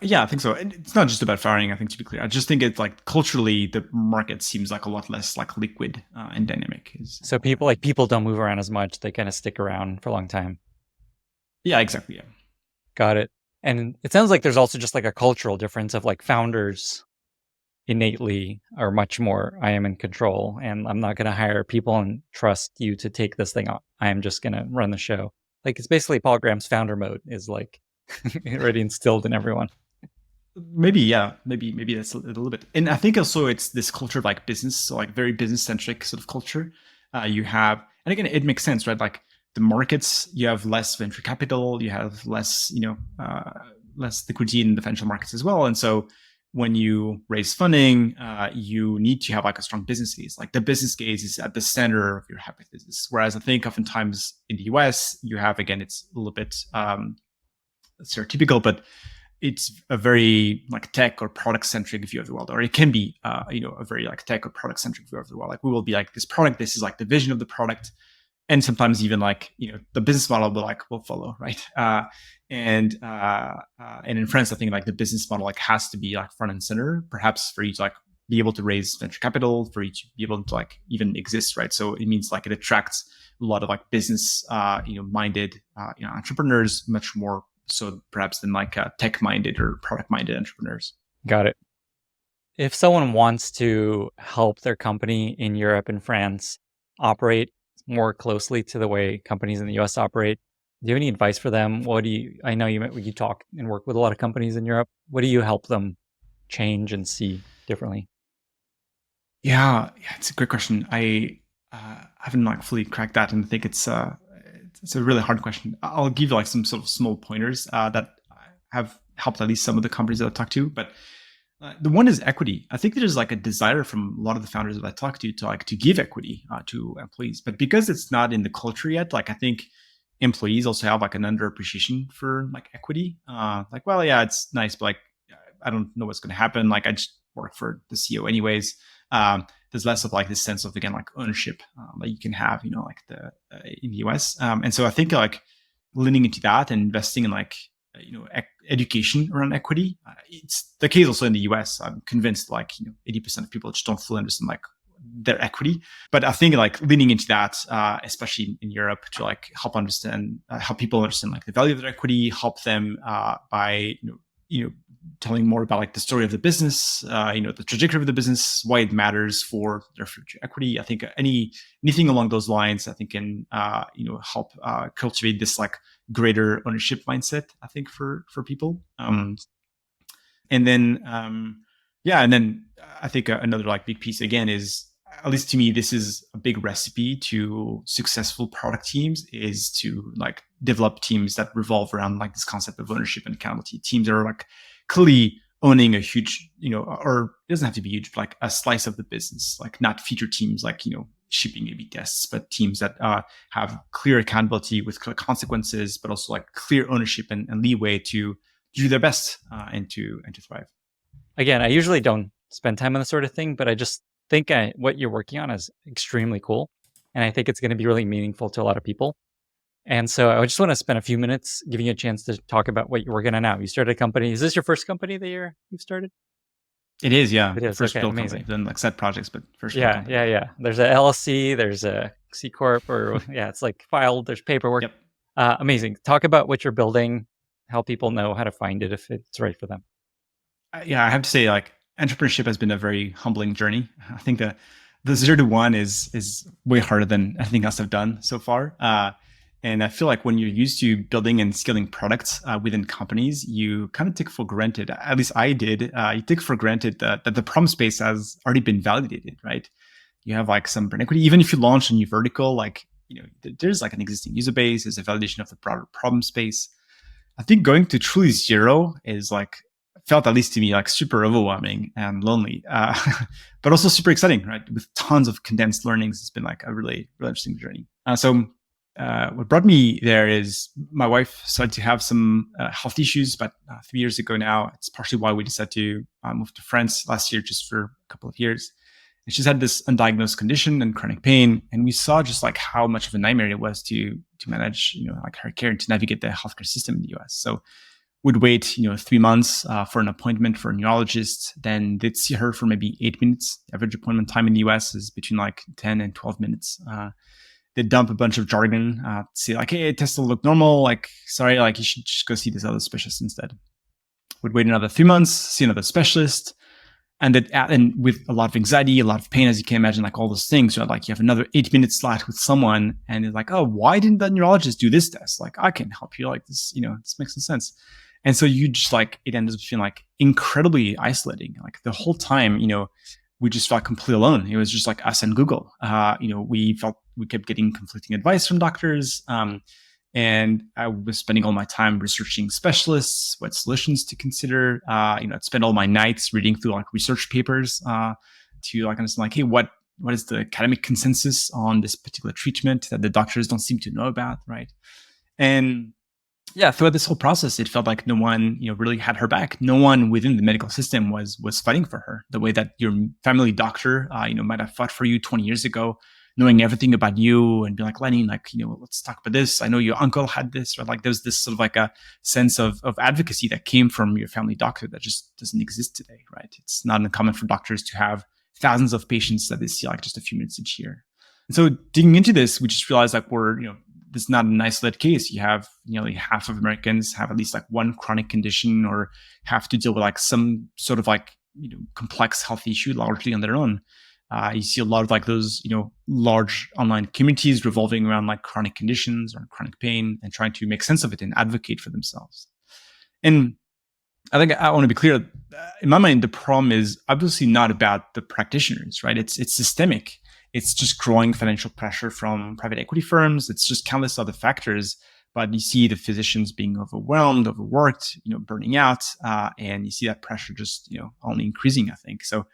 Yeah, I think so. And it's not just about firing, I think, to be clear. I just think it's like culturally, the market seems like a lot less like liquid and dynamic. So people don't move around as much. They kind of stick around for a long time. Yeah, exactly. Yeah. Got it. And it sounds like there's also just like a cultural difference of like founders innately are much more, I am in control and I'm not going to hire people and trust you to take this thing on. I am just going to run the show. Like it's basically Paul Graham's founder mode is like already instilled in everyone. Maybe, yeah. Maybe that's a little bit. And I think also it's this culture of like business, so like very business centric sort of culture. You have, and again, it makes sense, right? Like the markets, you have less venture capital, you have less, less liquidity in the financial markets as well. And so when you raise funding, you need to have like a strong business case. Like the business case is at the center of your hypothesis. Whereas I think oftentimes in the US, you have, again, it's a little bit stereotypical, but it's a very like tech or product centric view of the world, or it can be, a very like tech or product centric view of the world. Like we will be like this product, this is like the vision of the product. And sometimes even like, the business model will follow, right? And in France, I think like the business model like has to be like front and center, perhaps for you to like be able to raise venture capital, for you to be able to like even exist, right? So it means like it attracts a lot of like business, minded, entrepreneurs, much more so perhaps than like tech minded or product minded entrepreneurs. Got it. If someone wants to help their company in Europe and France operate more closely to the way companies in the US operate, do you have any advice for them? I know you talk and work with a lot of companies in Europe. What do you help them change and see differently? Yeah, it's a great question. I haven't like fully cracked that, and I think it's a really hard question. I'll give you like some sort of small pointers that have helped at least some of the companies that I've talked to. But the one is equity. I think there's like a desire from a lot of the founders that I talk to give equity to employees, but because it's not in the culture yet, like I think employees also have like an underappreciation for like equity. Like, well, yeah, it's nice, but like I don't know what's going to happen. Like I just work for the CEO anyways. There's less of like this sense of, again, like ownership that you can have, like in the US. And so I think like leaning into that and investing in like, education around equity. It's the case also in the US. I'm convinced like, 80% of people just don't fully understand like their equity. But I think like leaning into that, especially in Europe, to like help people understand like the value of their equity, help them by, telling more about like the story of the business, the trajectory of the business, why it matters for their future equity. I think anything along those lines, I think can help cultivate this like greater ownership mindset. I think for people. And then I think another like big piece again is, at least to me, this is a big recipe to successful product teams, is to like develop teams that revolve around like this concept of ownership and accountability. Teams that are like clearly owning a huge, or it doesn't have to be huge, but like a slice of the business, like not feature teams like, shipping A/B tests, but teams that have clear accountability with clear consequences, but also like clear ownership and leeway to do their best and to thrive. Again, I usually don't spend time on this sort of thing, but I just think what you're working on is extremely cool. And I think it's going to be really meaningful to a lot of people. And so I just want to spend a few minutes giving you a chance to talk about what you're working on now. You started a company. Is this your first company that you've started? It is, yeah. It is. First Okay, build amazing. company, then like set projects, but first build Yeah, company. yeah. There's a LLC, there's a C Corp, or it's like filed, there's paperwork. Yep. Amazing. Talk about what you're building, help people know how to find it if it's right for them. Yeah, I have to say, like, entrepreneurship has been a very humbling journey. I think the 0 to 1 is way harder than anything else I've done so far. And I feel like when you're used to building and scaling products within companies, you kind of take for granted, at least I did, you take for granted that the problem space has already been validated, right? You have like some brand equity. Even if you launch a new vertical, like, there's like an existing user base, there's a validation of the broader problem space. I think going to truly zero is like, felt, at least to me, like super overwhelming and lonely, but also super exciting, right? With tons of condensed learnings. It's been like a really, really interesting journey. What brought me there is my wife started to have some health issues about 3 years ago now. It's partially why we decided to move to France last year, just for a couple of years. And she's had this undiagnosed condition and chronic pain. And we saw just like how much of a nightmare it was to manage, like her care and to navigate the healthcare system in the US. So would wait, 3 months for an appointment for a neurologist. Then they'd see her for maybe 8 minutes. The average appointment time in the US is between like 10 and 12 minutes. They dump a bunch of jargon, say like, hey, tests will look normal. Like, sorry, like you should just go see this other specialist instead. Would wait another 3 months, see another specialist. And with a lot of anxiety, a lot of pain, as you can imagine, like all those things, right? Like you have another 8-minute slot with someone and it's like, oh, why didn't the neurologist do this test? Like, I can help you. Like this, this makes no sense. And so you just like, it ends up feeling like incredibly isolating. Like the whole time, we just felt completely alone. It was just like us and Google. We felt we kept getting conflicting advice from doctors. And I was spending all my time researching specialists, what solutions to consider. I'd spend all my nights reading through like research papers to like understand like, hey, what is the academic consensus on this particular treatment that the doctors don't seem to know about, right? And yeah, throughout this whole process, it felt like no one, really had her back. No one within the medical system was fighting for her the way that your family doctor, might have fought for you 20 years ago, knowing everything about you and being like, Lenny, like, let's talk about this. I know your uncle had this, right? Like there's this sort of like a sense of advocacy that came from your family doctor that just doesn't exist today, right? It's not uncommon for doctors to have thousands of patients that they see like just a few minutes each year. And so digging into this, we just realized like this is not an isolated case. You have nearly half of Americans have at least like one chronic condition or have to deal with like some sort of like, complex health issue largely on their own. You see a lot of like those, large online communities revolving around like chronic conditions or chronic pain and trying to make sense of it and advocate for themselves. And I think I want to be clear, in my mind, the problem is obviously not about the practitioners, right? It's systemic. It's just growing financial pressure from private equity firms. It's just countless other factors. But you see the physicians being overwhelmed, overworked, burning out, and you see that pressure just, only increasing, I think. So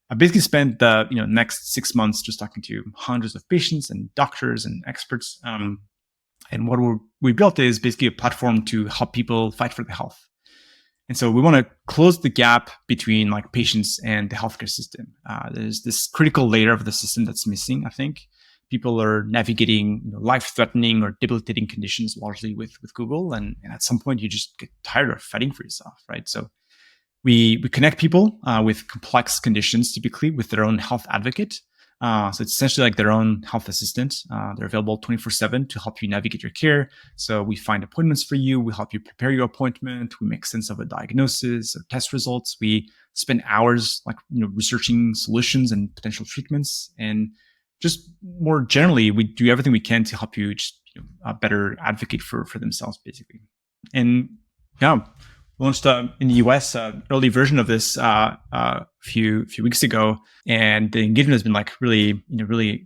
I basically spent the next 6 months just talking to hundreds of patients and doctors and experts. And what we built is basically a platform to help people fight for their health. And so we want to close the gap between like patients and the healthcare system. There's this critical layer of the system that's missing, I think. People are navigating life-threatening or debilitating conditions largely with Google. And at some point, you just get tired of fighting for yourself, right? So we connect people with complex conditions, typically with their own health advocate. So it's essentially like their own health assistant. They're available 24/7 to help you navigate your care. So we find appointments for you. We help you prepare your appointment. We make sense of a diagnosis or test results. We spend hours researching solutions and potential treatments. And just more generally, we do everything we can to help you just better advocate for themselves, basically. And yeah, launched in the US early version of this a few weeks ago, and the engagement has been really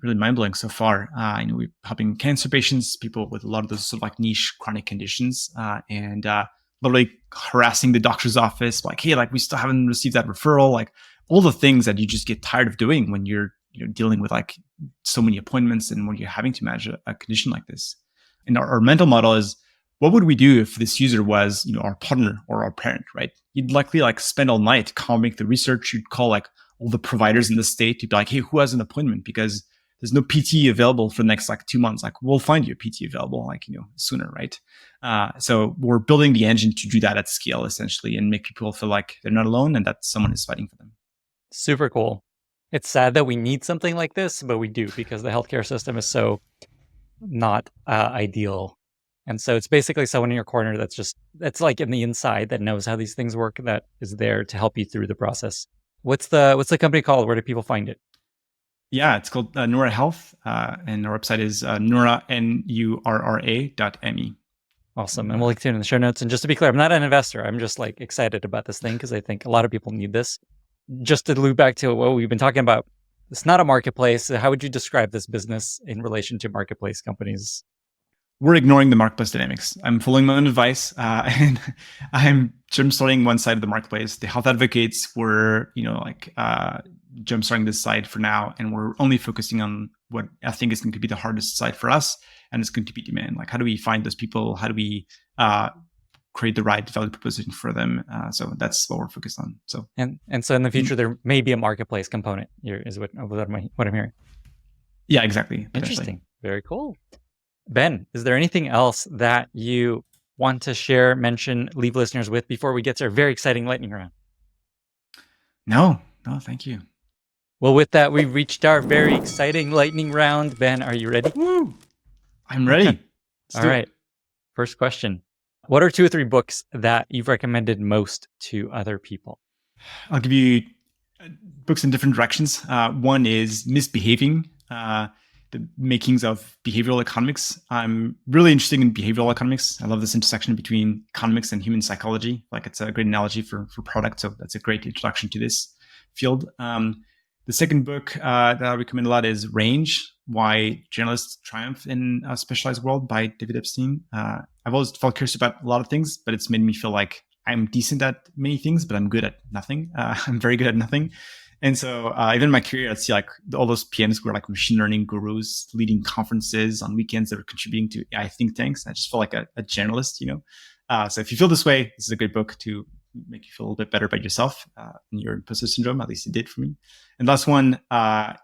mind blowing so far. We're helping cancer patients, people with a lot of those sort of like niche chronic conditions, and literally harassing the doctor's office, like, hey, like we still haven't received that referral, like all the things that you just get tired of doing when you're dealing with like so many appointments and when you're having to manage a condition like this. And our mental model is, what would we do if this user was, our partner or our parent, right? You'd likely like spend all night combing the research. You'd call like all the providers in the state to be like, hey, who has an appointment? Because there's no PT available for the next like 2 months. Like we'll find you a PT available sooner, right? So we're building the engine to do that at scale essentially and make people feel like they're not alone and that someone is fighting for them. Super cool. It's sad that we need something like this, but we do because the healthcare system is so not ideal. And so it's basically someone in your corner that's like in the inside that knows how these things work, that is there to help you through the process. What's the company called? Where do people find it? Yeah, it's called Nurra Health, and our website is Nurra, NURRA.me. Awesome. And we'll link to it in the show notes. And just to be clear, I'm not an investor. I'm just like excited about this thing because I think a lot of people need this. Just to loop back to what we've been talking about, it's not a marketplace. How would you describe this business in relation to marketplace companies? We're ignoring the marketplace dynamics. I'm following my own advice, and I'm jumpstarting one side of the marketplace. The health advocates were, jumpstarting this side for now, and we're only focusing on what I think is going to be the hardest side for us, and it's going to be demand. Like, how do we find those people? How do we create the right value proposition for them? So that's what we're focused on. So and so in the future, there may be a marketplace component here, is what I'm hearing. Yeah, exactly. Interesting. Very cool. Ben, is there anything else that you want to share, mention, leave listeners with before we get to our very exciting lightning round? No, thank you. Well, with that, we've reached our very exciting lightning round. Ben, are you ready? Woo! I'm ready. All right. First question. What are 2 or 3 books that you've recommended most to other people? I'll give you books in different directions. One is Misbehaving, the makings of behavioral economics. I'm really interested in behavioral economics. I love this intersection between economics and human psychology. Like, it's a great analogy for product. So that's a great introduction to this field. The second book that I recommend a lot is Range, Why Journalists Triumph in a Specialized World by David Epstein. I've always felt curious about a lot of things, but it's made me feel like I'm decent at many things, but I'm good at nothing. I'm very good at nothing. And so even in my career, I'd see like all those PMs who were like machine learning gurus leading conferences on weekends that were contributing to AI think tanks. I just felt like a generalist, So if you feel this way, this is a great book to make you feel a little bit better about yourself and your imposter syndrome. At least it did for me. And last one,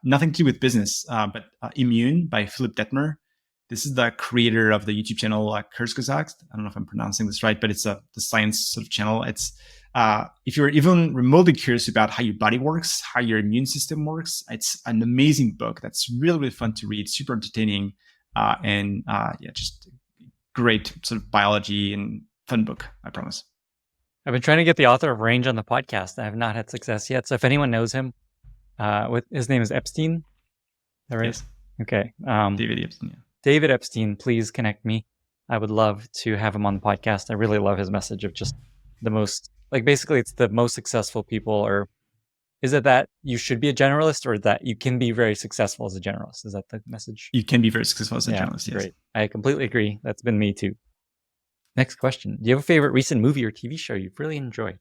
nothing to do with business, but Immune by Philipp Detmer. This is the creator of the YouTube channel Kurzgesagt. I don't know if I'm pronouncing this right, but it's the science sort of channel. It's if you're even remotely curious about how your body works, how your immune system works, it's an amazing book that's really, really fun to read, super entertaining, and just great sort of biology and fun book, I promise. I've been trying to get the author of Range on the podcast. I have not had success yet. So if anyone knows him, his name is Epstein. Is that right? Yes. Okay. David Epstein, yeah. David Epstein, please connect me. I would love to have him on the podcast. I really love his message of just the most, like, basically it's the most successful people, or is it that you should be a generalist or that you can be very successful as a generalist? Is that the message? You can be very successful as a generalist, yes. Great. I completely agree. That's been me too. Next question. Do you have a favorite recent movie or TV show you've really enjoyed?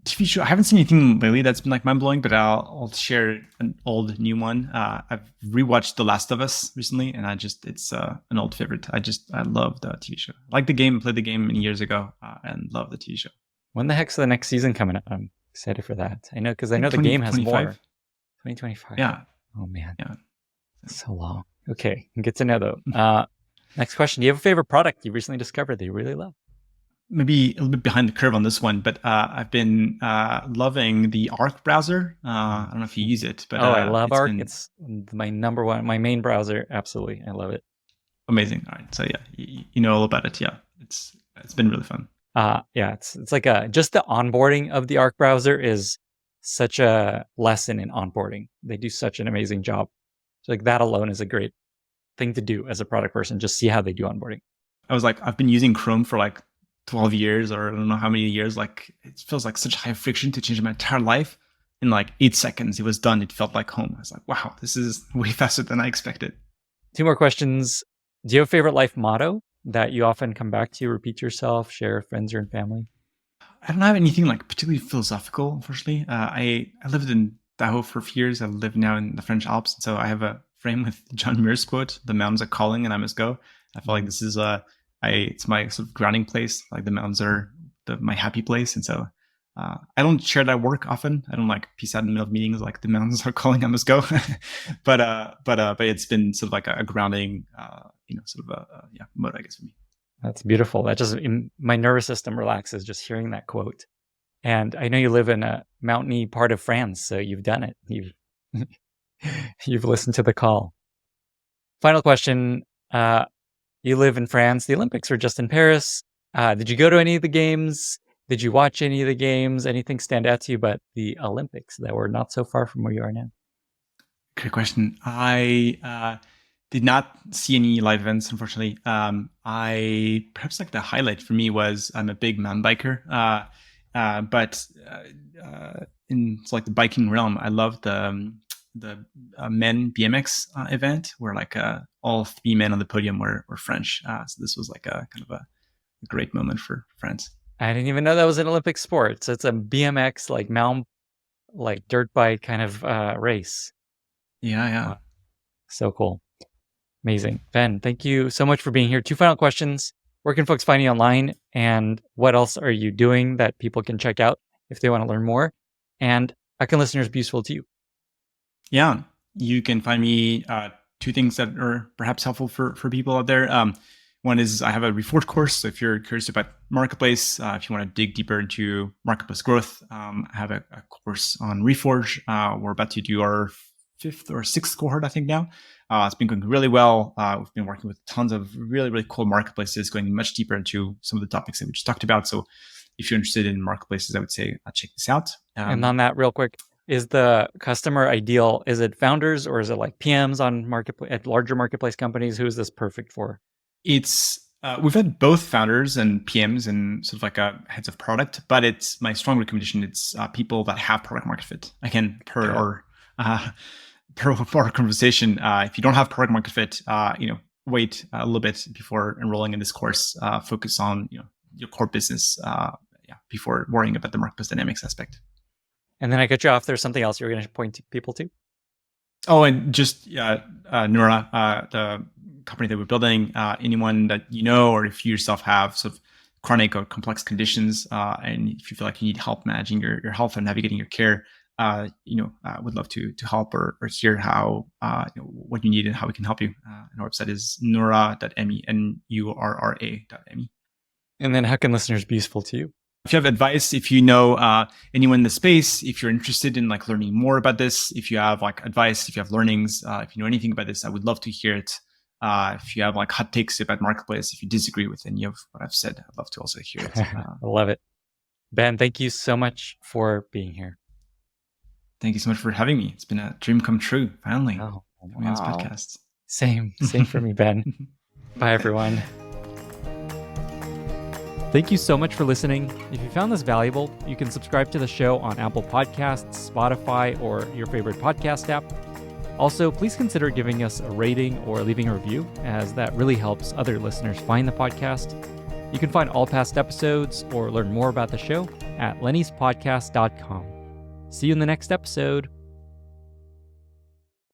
TV show, I haven't seen anything lately that's been like mind-blowing, but I'll share an old new one. I've rewatched The Last of Us recently, and it's an old favorite. I love the TV show. I like the game, played the game many years ago, and love the TV show. When the heck's the next season coming up? I'm excited for that. I know, because I know the game has more. 2025. Yeah. Oh man. Yeah. That's so long. Okay. Good to know though. Next question. Do you have a favorite product you recently discovered that you really love? maybe a little bit behind the curve on this one, but I've been loving the Arc browser. I don't know if you use it, but I love Arc. It's my number one, my main browser. Absolutely, I love it. Amazing. All right, so yeah, you know all about it. Yeah, it's been really fun. It's like just the onboarding of the Arc browser is such a lesson in onboarding. They do such an amazing job. So like that alone is a great thing to do as a product person. Just see how they do onboarding. I was like, I've been using Chrome for like 12 years or I don't know how many years. Like it feels like such high friction to change my entire life. In like 8 seconds, it was done. It felt like home. I was like, wow, this is way faster than I expected. 2 more questions. Do you have a favorite life motto that you often come back to, repeat yourself, share with friends or in family? I don't have anything like particularly philosophical, unfortunately. I lived in Tahoe for a few years. I live now in the French Alps. So I have a frame with John Muir's quote, "The mountains are calling and I must go." I feel like this is it's my sort of grounding place. Like the mountains are my happy place. And so I don't share that work often. I don't like peace out in the middle of meetings like "the mountains are calling, I must go." but it's been sort of like a grounding, mode, I guess, for me. That's beautiful. That just, my nervous system relaxes just hearing that quote. And I know you live in a mountainy part of France, so you've done it. You've listened to the call. Final question. You live in France. The Olympics were just in Paris. Did you go to any of the games? Did you watch any of the games? Anything stand out to you about the Olympics that were not so far from where you are now? Great question. I did not see any live events, unfortunately. Perhaps like the highlight for me was I'm a big mountain biker, but in like the biking realm, I love the men BMX event where like all 3 men on the podium were French. So this was like a kind of a great moment for France. I didn't even know that was an Olympic sport. So it's a BMX like mountain, like dirt bike kind of race. Yeah. Wow. So cool. Amazing. Ben, thank you so much for being here. 2 final questions. Where can folks find you online? And what else are you doing that people can check out if they want to learn more? And how can listeners be useful to you? Yeah, you can find me 2 things that are perhaps helpful for people out there. One is I have a Reforge course. So if you're curious about marketplace, if you want to dig deeper into marketplace growth, I have a course on Reforge. We're about to do our 5th or 6th cohort, I think now. It's been going really well. We've been working with tons of really, really cool marketplaces, going much deeper into some of the topics that we just talked about. So if you're interested in marketplaces, I would say check this out. And on that, real quick, is the customer ideal, is it founders or is it like PMs on at larger marketplace companies? Who is this perfect for? It's we've had both founders and PMs and sort of like heads of product, but it's my strong recommendation. It's people that have product market fit. Again, per our conversation, if you don't have product market fit, wait a little bit before enrolling in this course. Focus on your core business before worrying about the marketplace dynamics aspect. And then I cut you off. There's something else you were going to point to people to. Oh, and just Nurra, the company that we're building. Anyone that you know, or if you yourself have sort of chronic or complex conditions, and if you feel like you need help managing your health and navigating your care, would love to help or hear how what you need and how we can help you. And our website is nurra.me, nurra.me. And then how can listeners be useful to you? If you have advice, if you know anyone in the space, if you're interested in like learning more about this, if you have like advice, if you have learnings, if you know anything about this, I would love to hear it. If you have like hot takes about marketplace, if you disagree with any of what I've said, I'd love to also hear it. I love it. Ben, thank you so much for being here. Thank you so much for having me. It's been a dream come true, finally. Oh, coming on this podcast. Same for me, Ben. Bye, everyone. Thank you so much for listening. If you found this valuable, you can subscribe to the show on Apple Podcasts, Spotify, or your favorite podcast app. Also, please consider giving us a rating or leaving a review, as that really helps other listeners find the podcast. You can find all past episodes or learn more about the show at lennyspodcast.com. See you in the next episode.